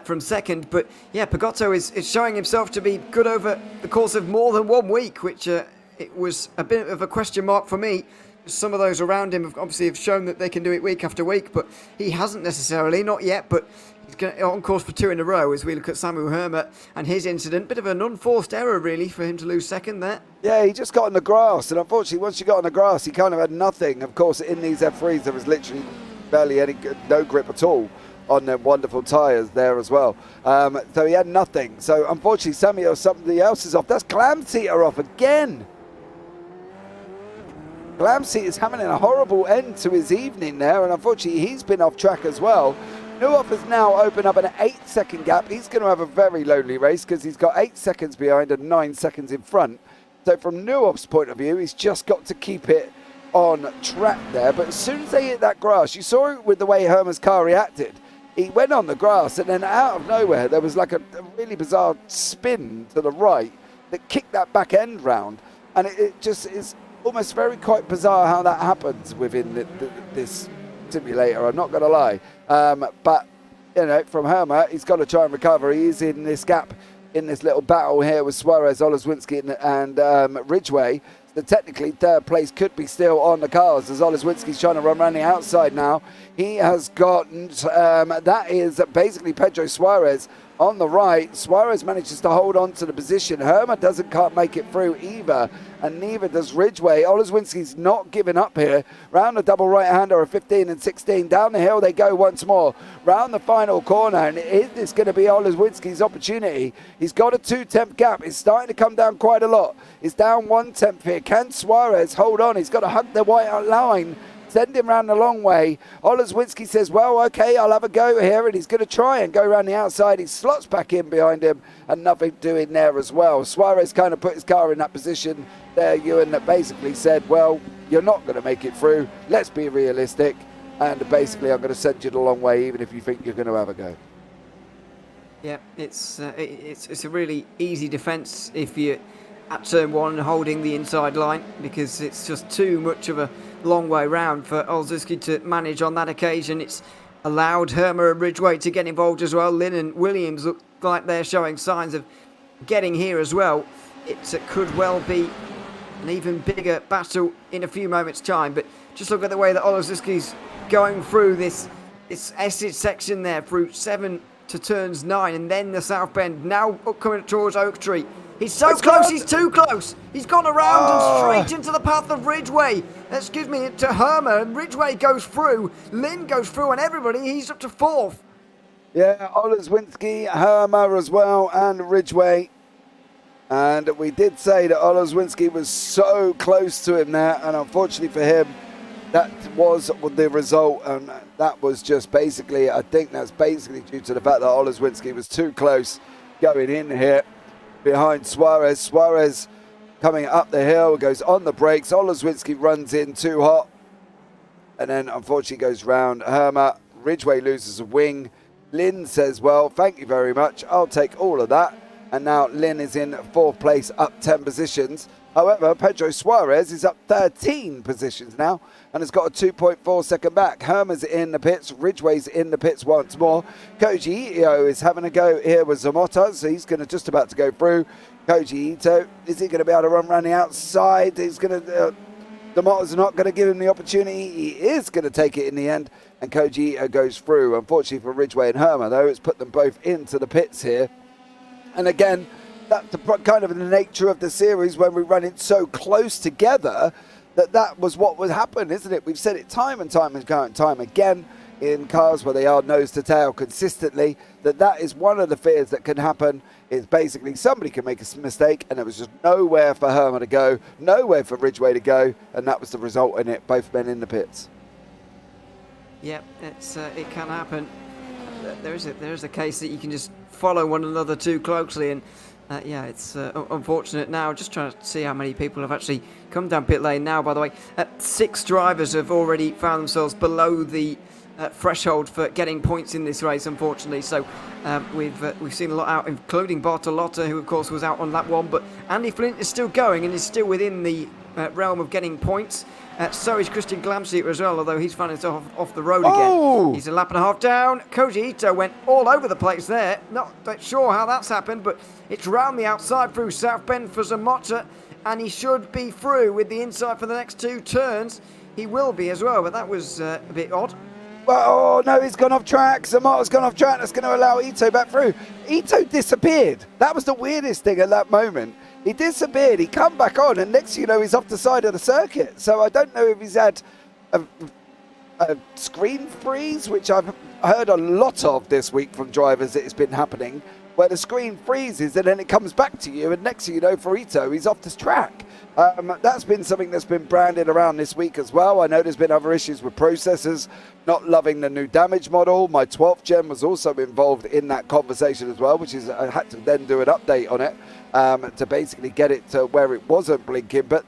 from second. But, yeah, Pagotto is showing himself to be good over the course of more than 1 week, which it was a bit of a question mark for me. Some of those around him obviously have shown that they can do it week after week, but he hasn't necessarily, not yet, but he's on course for 2 in a row as we look at Samuel Hermer and his incident. Bit of an unforced error, really, for him to lose second there.
Yeah, he just got on the grass, and unfortunately, once you got on the grass, he kind of had nothing. Of course, in these F3s, there was literally barely no grip at all on the wonderful tyres there as well. So he had nothing. So, unfortunately, somebody else is off. That's Clamseat are off again. Clamseat is having a horrible end to his evening there, and unfortunately, he's been off track as well. Newhoff has now opened up an 8-second gap. He's going to have a very lonely race because he's got 8 seconds behind and 9 seconds in front. So from Newhoff's point of view, he's just got to keep it on track there. But as soon as they hit that grass, you saw it with the way Hermer's car reacted. He went on the grass, and then out of nowhere, there was like a really bizarre spin to the right that kicked that back end round. And it just is almost very quite bizarre how that happens within this simulator, I'm not going to lie. But, from Hermer, he's got to try and recover. He is in this gap, in this little battle here with Suarez, Oleswinski and Ridgway. So technically, third place could be still on the cars as Oleswinski's trying to run around the outside now. He has gotten, that is basically Pedro Suarez on the right. Suarez manages to hold on to the position. Hermer can't make it through either, and neither does Ridgway. Oleswinski's not giving up here. Round the double right-hander of 15 and 16. Down the hill they go once more. Round the final corner, and is this going to be Oleswinski's opportunity? He's got a 2/10 gap. It's starting to come down quite a lot. It's down 1/10 here. Can Suarez hold on? He's got to hug the white line. Send him round the long way. Oleswinski says, well, okay, I'll have a go here, and he's going to try and go around the outside. He slots back in behind him, and nothing doing there as well. Suarez kind of put his car in that position there, Ewan, that basically said, well, you're not going to make it through. Let's be realistic. And basically, I'm going to send you the long way, even if you think you're going to have a go.
Yeah, it's a really easy defence if you're at turn 1 holding the inside line, because it's just too much of a long way round for Oleswinski to manage on that occasion. It's allowed Hermer and Ridgway to get involved as well. Lynn and Williams look like they're showing signs of getting here as well. It could well be an even bigger battle in a few moments' time, but just look at the way that Oleswinski's going through this this Essex section there through 7 to turns 9, and then the South Bend. Now coming towards Oak Tree. He's so close, he's too close. He's gone around and straight into the path of Ridgeway. Excuse me, to Hermer, and Ridgeway goes through. Lynn goes through, and everybody, he's up to 4th.
Yeah, Oleswinski, Hermer as well, and Ridgeway. And we did say that Oleswinski was so close to him there, and unfortunately for him, that was the result, and that was just basically, I think that's basically due to the fact that Oleswinski was too close going in here behind Suarez. Suarez coming up the hill, goes on the brakes. Oleswinski runs in too hot, and then unfortunately goes round Hermer. Ridgeway loses a wing. Lynn says, well, thank you very much. I'll take all of that. And now Lynn is in 4th place, up 10 positions. However, Pedro Suarez is up 13 positions now and has got a 2.4 second back. Hermer's in the pits. Ridgeway's in the pits once more. Koji Ito is having a go here with Zamota, so he's just about to go through. Koji Ito, is he going to be able to run around the outside? He's going to... Zamota's not going to give him the opportunity. He is going to take it in the end, and Koji Ito goes through. Unfortunately for Ridgeway and Hermer, though, it's put them both into the pits here. And again, that's kind of the nature of the series when we run it so close together that was what would happen, isn't it? We've said it time and time again in cars where they are nose to tail consistently, that is one of the fears that can happen, is basically somebody can make a mistake and there was just nowhere for Hermer to go, nowhere for Ridgeway to go, and that was the result in it, both men in the pits.
Yep, it can happen. There is a case that you can just follow one another too closely, and yeah, it's unfortunate now. Just trying to see how many people have actually come down pit lane now, by the way. 6 drivers have already found themselves below the threshold for getting points in this race, unfortunately. So we've seen a lot out, including Bartolotta, who of course was out on lap 1, but Andy Flint is still going and is still within the realm of getting points. So is Christian Glamseater as well, although he's finding himself off the road again. He's a lap and a half down. Koji Ito went all over the place there. Not sure how that's happened, but it's round the outside through South Bend for Zamota, and he should be through with the inside for the next 2 turns. He will be as well, but that was a bit odd.
Well, oh no, he's gone off track. Zamota's gone off track. That's going to allow Ito back through. Ito disappeared. That was the weirdest thing at that moment. He disappeared, he come back on, and next thing you know, he's off the side of the circuit. So I don't know if he's had a screen freeze, which I've heard a lot of this week from drivers that it's been happening, where the screen freezes and then it comes back to you, and next thing you know, for Ito, he's off the track. That's been something that's been branded around this week as well. I know there's been other issues with processors not loving the new damage model. My 12th gen was also involved in that conversation as well, which is I had to then do an update on it to basically get it to where it wasn't blinking. But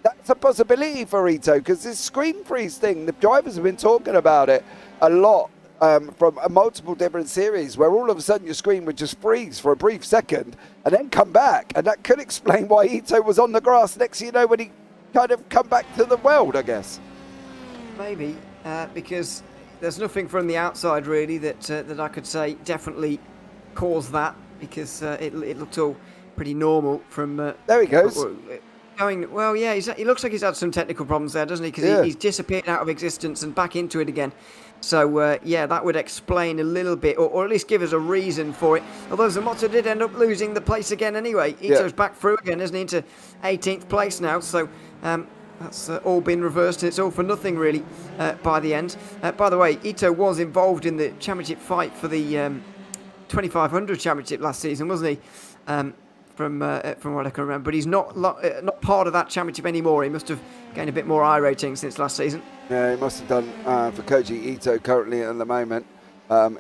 that's a possibility for Ito, because this screen freeze thing, the drivers have been talking about it a lot from multiple different series, where all of a sudden your screen would just freeze for a brief second and then come back, and that could explain why Ito was on the grass next thing you know when he kind of come back to the world, I guess.
Maybe, because there's nothing from the outside really that I could say definitely caused that, because it looked all pretty normal from...
there he goes.
Going, well, yeah, he looks like he's had some technical problems there, doesn't he? Because he's disappeared out of existence and back into it again. So, yeah, that would explain a little bit, or at least give us a reason for it. Although Zamota did end up losing the place again anyway. Ito's back through again, isn't he, into 18th place now. So that's all been reversed, and it's all for nothing, really, by the end. By the way, Ito was involved in the championship fight for the 2500 championship last season, wasn't he? From what I can remember, but he's not part of that championship anymore. He must have gained a bit more I rating since last season. Yeah,
he must have done for Koji Ito currently at the moment.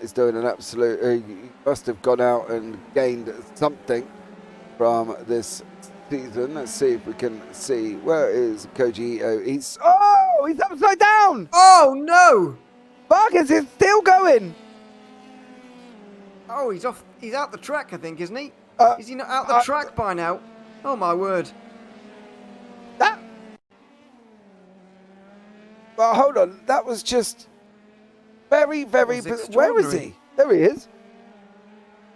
Is doing an absolute. He must have gone out and gained something from this season. Let's see if we can see, where is Koji Ito. He's upside down.
Oh no!
Vargas is still going.
Oh, he's off. He's out the track, I think, isn't he? Is he not out the track by now? Oh my word!
Well, hold on. That was just very, very... Where is he? There he is.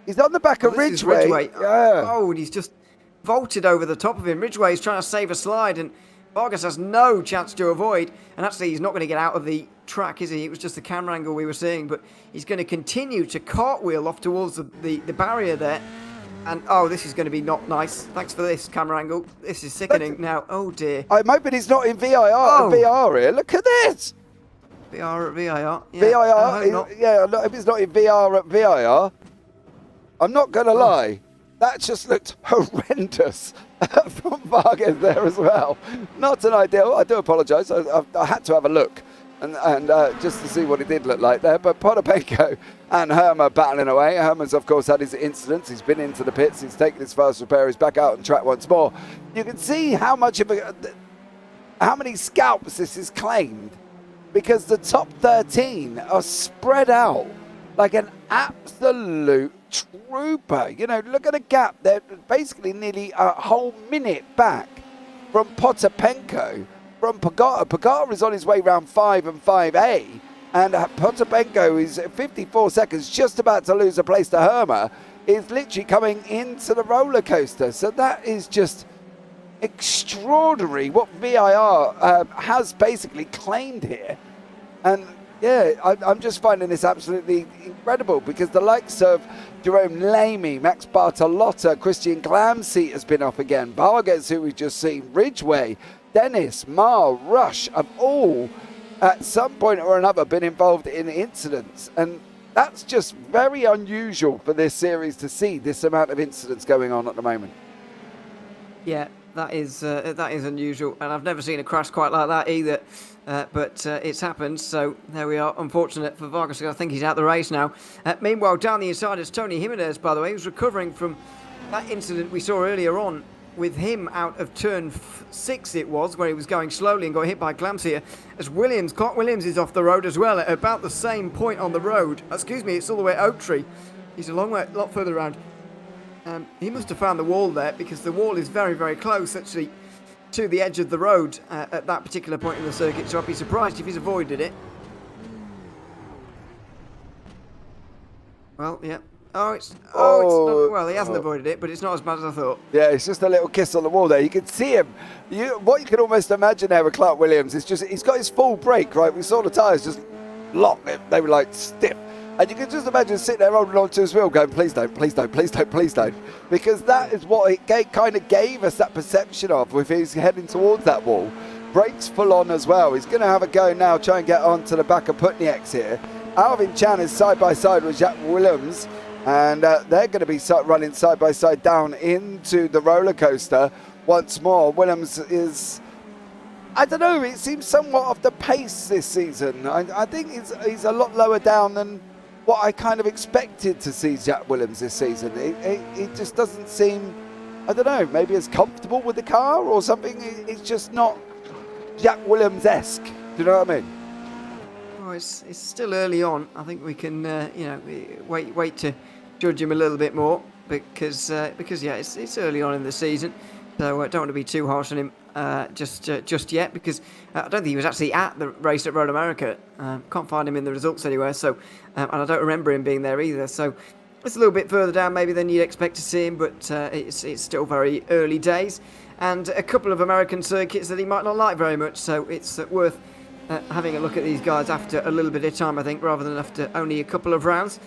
He's on the back of Ridgeway. Yeah.
Oh, and he's just vaulted over the top of him. Ridgeway is trying to save a slide, and Vargas has no chance to avoid. And actually, he's not going to get out of the track, is he? It was just the camera angle we were seeing, but he's going to continue to cartwheel off towards the barrier there. And, this is going to be not nice. Thanks for this camera angle. This is sickening now. Oh, dear.
I'm hoping he's not in VR here. Look at this.
VR at VIR. Yeah,
VIR?
I hope not.
Yeah, if it's not in VR at VIR, I'm not going to lie. That just looked horrendous from Vargas there as well. Not an ideal. I do apologise. I had to have a look and just to see what it did look like there. But Potapenko and Herma battling away. Herman's, of course, had his incidents. He's been into the pits. He's taken his fast repair. He's back out on track once more. You can see how many scalps this is claimed, because the top 13 are spread out like an absolute trooper. You know, look at the gap. They're basically nearly a whole minute back from Potapenko, from Pagota. Pagota is on his way round 5 and 5A, and Potapenko is 54 seconds, just about to lose a place to Herma, is literally coming into the roller coaster. So that is just extraordinary what VIR has basically claimed here. And yeah, I'm just finding this absolutely incredible, because the likes of Jerome Lamy, Max Bartolotta, Christian Glamseat has been off again, Vargas, who we've just seen, Ridgway, Dennis, Marr, Rush, have all at some point or another been involved in incidents. And that's just very unusual for this series to see this amount of incidents going on at the moment.
Yeah, that is unusual, and I've never seen a crash quite like that either. But it's happened, so there we are. Unfortunate for Vargas. I think he's out the race now. Meanwhile, down the inside is Tony Jimenez, by the way. He was recovering from that incident we saw earlier on with him out of turn 6 it was, where he was going slowly and got hit by Glamseat. As Clark Williams is off the road as well at about the same point on the road. Excuse me, it's all the way at Oak Tree. He's a lot further around. He must have found the wall there, because the wall is very, very close, actually, to the edge of the road at that particular point in the circuit, so I'd be surprised if he's avoided it. Well, yeah. It's not, well, he hasn't avoided it, but it's not as bad as I thought.
Yeah, it's just a little kiss on the wall there. You can see him. What you can almost imagine there with Clark Williams is just, he's got his full brake, right? We saw the tyres just lock. They were like stiff. And you can just imagine sitting there holding onto his wheel going, please don't, please don't, please don't, please don't. Because that is what it kind of gave us that perception of with his heading towards that wall. Brakes full on as well. He's going to have a go now, try and get onto the back of Putnieks here. Alvin Chan is side by side with Jack Williams. And they're going to be running side by side down into the roller coaster once more. Williams is, I don't know, it seems somewhat off the pace this season. I think he's a lot lower down than what I kind of expected to see Jack Williams this season. It just doesn't seem, I don't know, maybe as comfortable with the car or something. It's just not Jack Williams-esque. Do you know what I mean?
Oh, it's still early on. I think we can, wait to judge him a little bit more, because yeah, it's early on in the season. So I don't want to be too harsh on him just yet, because I don't think he was actually at the race at Road America. Can't find him in the results anywhere. So, and I don't remember him being there either. So it's a little bit further down maybe than you'd expect to see him, but it's still very early days, and a couple of American circuits that he might not like very much. So it's worth having a look at these guys after a little bit of time, I think, rather than after only a couple of rounds.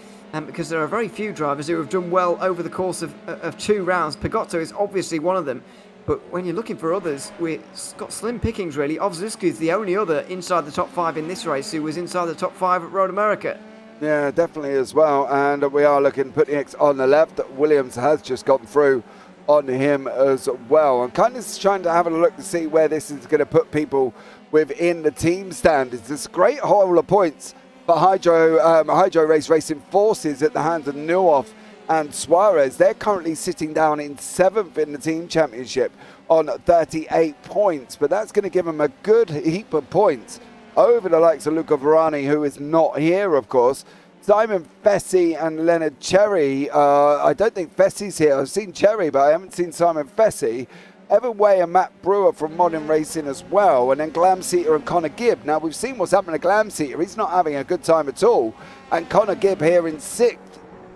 Because there are very few drivers who have done well over the course of 2 rounds. Pagotto is obviously one of them. But when you're looking for others, we've got slim pickings, really. Ovzusku is the only other inside the top 5 in this race who was inside the top 5 at Road America.
Yeah, definitely as well. And we are looking, putting X on the left. Williams has just gone through on him as well. I'm kind of trying to have a look to see where this is going to put people within the team standards. There's a great haul of points for Hydro Race Racing Forces at the hands of Nuoff and Suarez. They're currently sitting down in 7th in the team championship on 38 points, but that's going to give them a good heap of points over the likes of Luca Varani, who is not here, of course. Simon Fessy and Leonard Cherry. I don't think Fessy's here. I've seen Cherry, but I haven't seen Simon Fessy. Evan Way and Matt Brewer from Modern Racing as well, and then Glamseater and Connor Gibb. Now, we've seen what's happened to Glamseater. He's not having a good time at all. And Connor Gibb here in 6th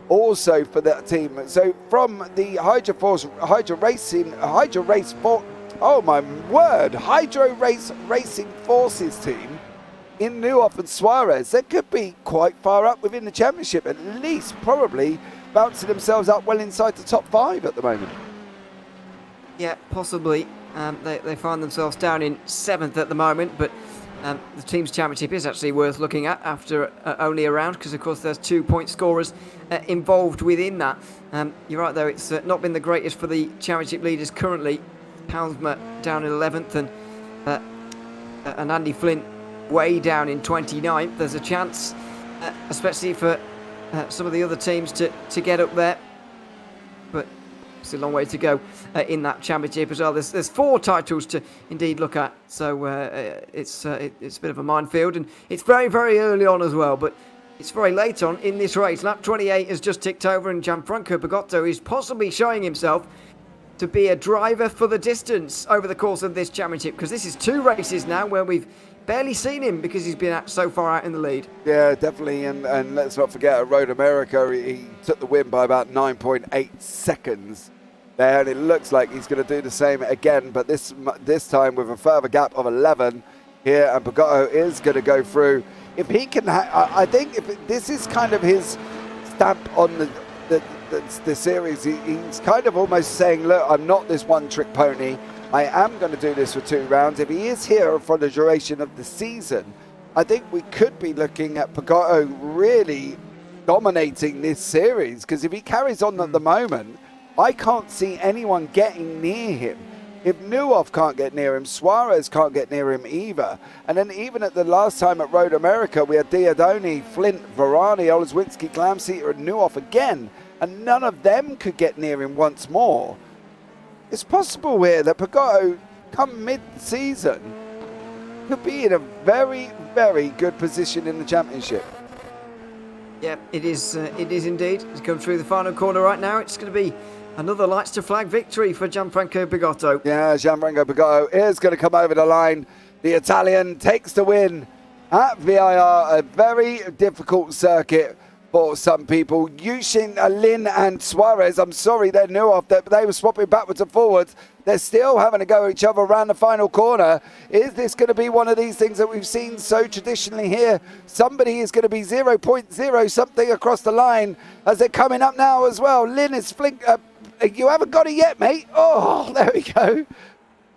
also for that team. So from the Hydro Race Racing Forces team, in Nuoff and Suarez, they could be quite far up within the championship, at least probably bouncing themselves up well inside the top 5 at the moment.
Yeah, possibly. They find themselves down in 7th at the moment, but the team's championship is actually worth looking at after only a round, because of course there's 2 point scorers involved within that. You're right though, it's not been the greatest for the championship leaders currently. Houndsma down in 11th and Andy Flint way down in 29th. There's a chance, especially for some of the other teams to get up there, but it's a long way to go in that championship as well. There's 4 titles to indeed look at, so it's a bit of a minefield, and it's very, very early on as well, but it's very late on in this race. Lap 28 has just ticked over, and Gianfranco Pagotto is possibly showing himself to be a driver for the distance over the course of this championship, because this is 2 races now where we've barely seen him because he's been so far out in the lead.
Yeah, definitely, and let's not forget at Road America, he took the win by about 9.8 seconds there, and it looks like he's going to do the same again, but this time with a further gap of 11 here, and Pagotto is going to go through. If he can, I think if this is kind of his stamp on the series, he's kind of almost saying, look, I'm not this one-trick pony. I am going to do this for 2 rounds. If he is here for the duration of the season, I think we could be looking at Pagotto really dominating this series, because if he carries on at the moment, I can't see anyone getting near him. If Nuoff can't get near him, Suarez can't get near him either. And then even at the last time at Road America, we had Diodoni, Flint, Varani, Oleswinski, Glamseater and Nuoff again, and none of them could get near him once more. It's possible here that Pagotto, come mid-season, could be in a very, very good position in the championship.
Yeah, it is indeed. He's come through the final corner right now. It's going to be another lights to flag victory for Gianfranco Pagotto.
Yeah, Gianfranco Pagotto is going to come over the line. The Italian takes the win at VIR, a very difficult circuit for some people. Yushin, Lin and Suarez, I'm sorry, they're new off, they were swapping backwards and forwards. They're still having to go at each other around the final corner. Is this going to be one of these things that we've seen so traditionally here? Somebody is going to be 0.0 something across the line as they're coming up now as well. Lin is flink. You haven't got it yet, mate. Oh, there we go.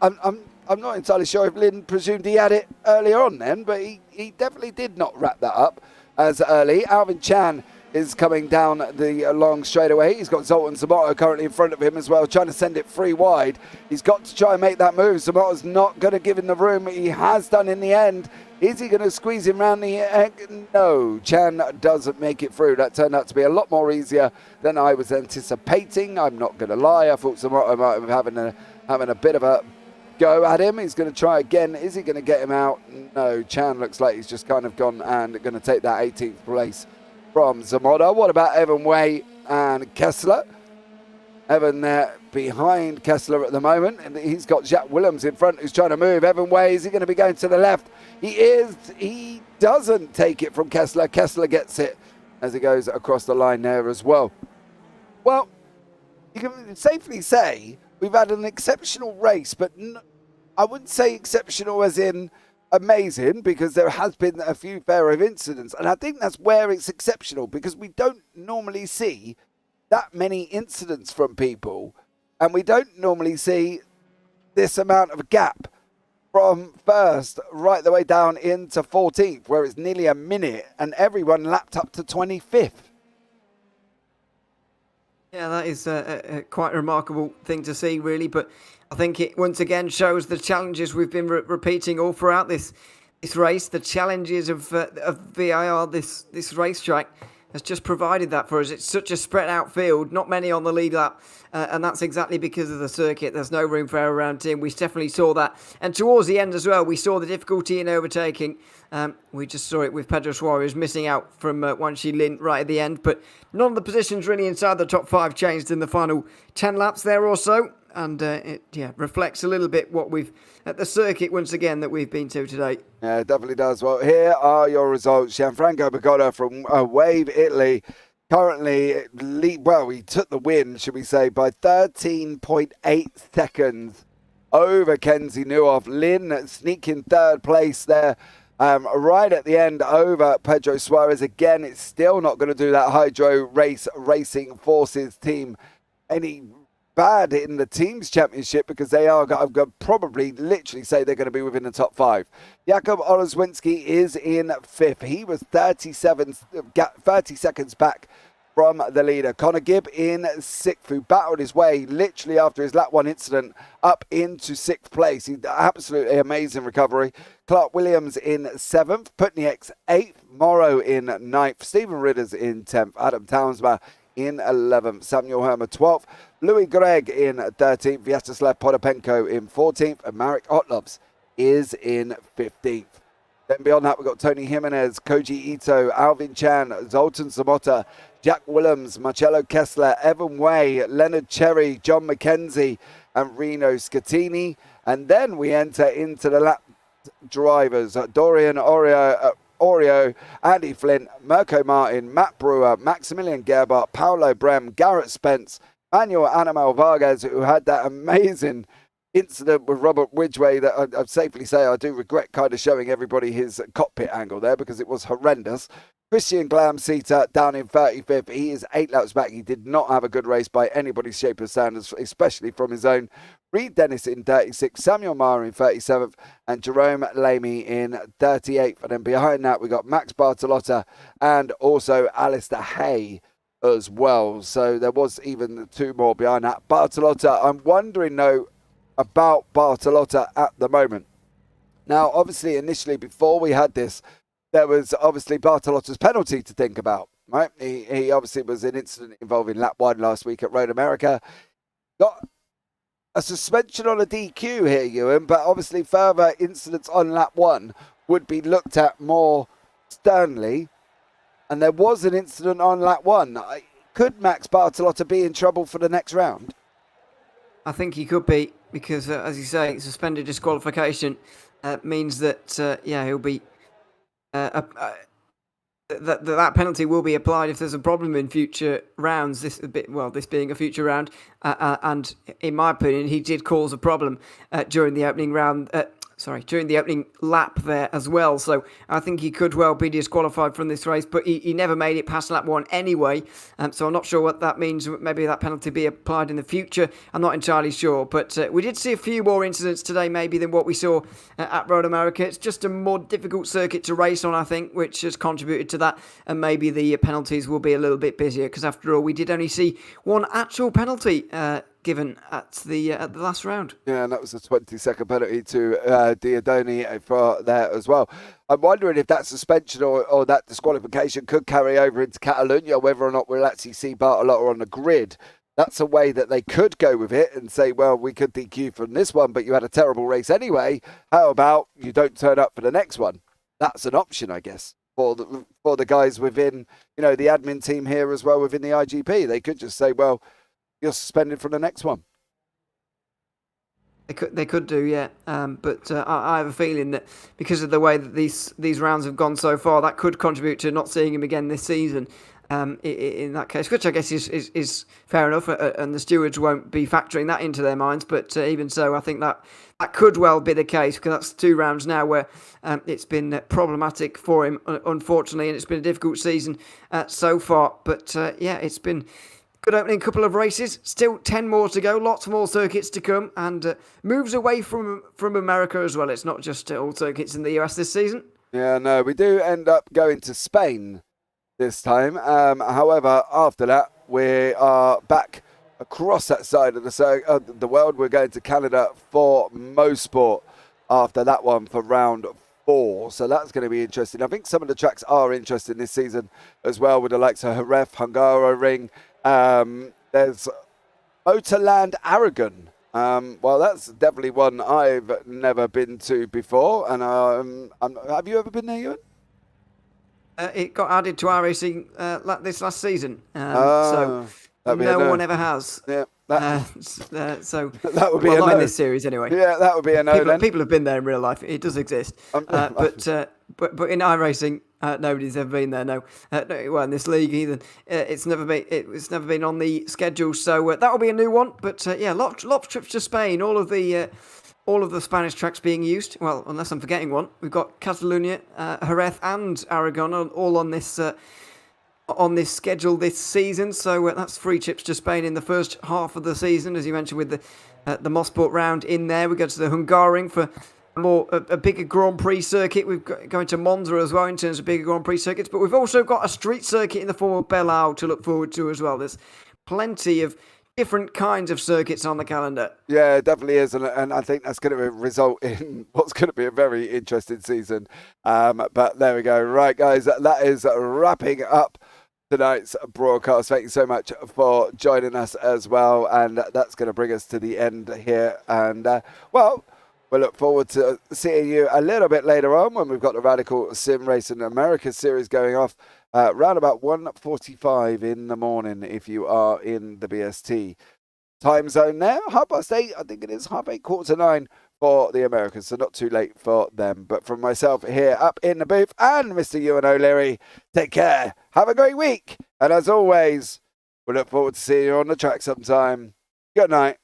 I'm not entirely sure if Lin presumed he had it earlier on then, but he definitely did not wrap that up as early. Alvin Chan is coming down the long straightaway. He's got Zoltan Zamato currently in front of him as well, trying to send it free wide. He's got to try and make that move. Zamato's not going to give him the room. He has done in the end. Is he going to squeeze him round the egg? No, Chan doesn't make it through. That turned out to be a lot more easier than I was anticipating. I'm not going to lie. I thought Zamato might be having a bit of a go at him. He's going to try again. Is he going to get him out? No, Chan looks like he's just kind of gone and going to take that 18th place from Zamato. What about Evan Way and Kessler? Evan there behind Kessler at the moment, and he's got Jack Willems in front who's trying to move. Evan Way, is he going to be going to the left? He is. He doesn't take it from Kessler. Kessler gets it as he goes across the line there as well. Well, you can safely say we've had an exceptional race, but I wouldn't say exceptional as in amazing, because there has been a few fair of incidents, and I think that's where it's exceptional, because we don't normally see that many incidents from people, and we don't normally see this amount of gap from first right the way down into 14th, where it's nearly a minute and everyone lapped up to 25th.
Yeah, that is quite a remarkable thing to see, really. But I think it once again shows the challenges we've been repeating all throughout this race. The challenges of VIR, this racetrack, has just provided that for us. It's such a spread out field, not many on the lead lap, and that's exactly because of the circuit. There's no room for error around him. We definitely saw that. And towards the end as well, we saw the difficulty in overtaking. We just saw it with Pedro Suarez missing out from Wanshi Lin right at the end, but none of the positions really inside the top 5 changed in the final 10 laps there or so. And it reflects a little bit what we've at the circuit once again that we've been to today. Yeah,
it definitely does. Well, here are your results. Gianfranco Pagotto from Wave Italy currently he took the win, should we say, by 13.8 seconds over Kenzie Nuoff. Lin sneaking third place there Right at the end over Pedro Suarez. Again, it's still not going to do that Hydro Racing Forces team any bad in the teams championship, because they are going to probably literally say they're going to be within the top 5. Jakub Oleszewski is in 5th. He was 30 seconds back from the leader. Connor Gibb in 6th, who battled his way literally after his lap 1 incident up into 6th place. He absolutely amazing recovery. Clark Williams in 7th, Putniek's 8th, Morrow in 9th, Stephen Ridders in 10th, Adam Townsma in 11th, Samuel Hermer 12th, Louis Gregg in 13th, Vyacheslav Podopenko in 14th, and Marek Otlovs is in 15th. Then beyond that, we've got Tony Jimenez, Koji Ito, Alvin Chan, Zoltan Samota, Jack Willems, Marcello Kessler, Evan Way, Leonard Cherry, John McKenzie, and Reno Scatini. And then we enter into the lap drivers, Dorian Oreo, Andy Flint, Mirko Martin, Matt Brewer, Maximilian Gerbart, Paolo Brem, Garrett Spence, Manuel Animal Vargas, who had that amazing incident with Robert Widgway that I'd safely say I do regret kind of showing everybody his cockpit angle there, because it was horrendous. Christian Glamseater down in 35th. He is 8 laps back. He did not have a good race by anybody's shape or standards, especially from his own. Reed Dennis in 36th, Samuel Maher in 37th, and Jerome Lamy in 38th. And then behind that, we got Max Bartolotta and also Alistair Hay as well. So there was even 2 more behind that. Bartolotta, I'm wondering though about Bartolotta at the moment. Now, obviously, initially, before we had this, there was obviously Bartolotta's penalty to think about, right? He obviously was an incident involving lap 1 last week at Road America. Got a suspension on a DQ here, Ewan, but obviously further incidents on lap 1 would be looked at more sternly. And there was an incident on lap 1. Could Max Bartolotta be in trouble for the next round?
I think he could be, because, as you say, suspended disqualification means that, he'll be... that penalty will be applied if there's a problem in future rounds. This being a future round, and in my opinion, he did cause a problem during the opening round. During the opening lap there as well. So I think he could well be disqualified from this race, but he never made it past lap 1 anyway. So I'm not sure what that means. Maybe that penalty be applied in the future. I'm not entirely sure. But we did see a few more incidents today maybe than what we saw at Road America. It's just a more difficult circuit to race on, I think, which has contributed to that. And maybe the penalties will be a little bit busier, because after all, we did only see one actual penalty given at the last round. Yeah,
and that was a 20-second penalty to Diodoni for there as well. I'm wondering if that suspension or that disqualification could carry over into Catalonia, whether or not we'll actually see Bartolotta on the grid. That's a way that they could go with it and say, well, we could DQ from this one, but you had a terrible race anyway. How about you don't turn up for the next one? That's an option, I guess, for the guys within, the admin team here as well within the IGP. They could just say, well, you're suspended from the next one.
They could do, yeah. But I have a feeling that because of the way that these rounds have gone so far, that could contribute to not seeing him again this season. In that case, which I guess is fair enough, and the stewards won't be factoring that into their minds. But even so, I think that could well be the case, because that's 2 rounds now where it's been problematic for him, unfortunately, and it's been a difficult season so far. But it's been good opening couple of races. Still 10 more to go. Lots more circuits to come, and moves away from America as well. It's not just all circuits in the US this season.
Yeah, no, we do end up going to Spain this time. However, after that, we are back across that side of the world. We're going to Canada for Mosport after that one for round 4. So that's going to be interesting. I think some of the tracks are interesting this season as well, with the likes of Jerez, Hungaroring. There's Motorland Aragon. Well, that's definitely one I've never been to before. And have you ever been there, Ewan?
It got added to our racing this last season, so no one ever has.
Yeah,
so
that would be
not in this series anyway.
Yeah, that would be a no.
People have been there in real life. It does exist, but in iRacing, nobody's ever been there. No, well, in this league either, it's never been on the schedule. So that will be a new one. But lots of trips to Spain. All all of the Spanish tracks being used. Well, unless I'm forgetting one. We've got Catalunya, Jerez and Aragon all on this schedule this season. So that's 3 trips to Spain in the first half of the season, as you mentioned, with the Mosport round in there. We go to the Hungaroring for a bigger Grand Prix circuit. We've got going to Monza as well in terms of bigger Grand Prix circuits. But we've also got a street circuit in the form of Belao to look forward to as well. There's plenty of different kinds of circuits on the calendar.
Yeah, it definitely is, and I think that's going to result in what's going to be a very interesting season. But there we go. Right, guys, that is wrapping up tonight's broadcast. Thank you so much for joining us as well, and that's going to bring us to the end here. And well, we'll look forward to seeing you a little bit later on when we've got the Radical Sim Racing America series going off around about 1:45 in the morning if you are in the BST time zone there. 8:30, I think it is 8:30, 8:45 for the Americans, so not too late for them. But from myself here up in the booth and Mr. Ewan O'Leary, take care, have a great week, and as always, we'll look forward to seeing you on the track sometime. Good night.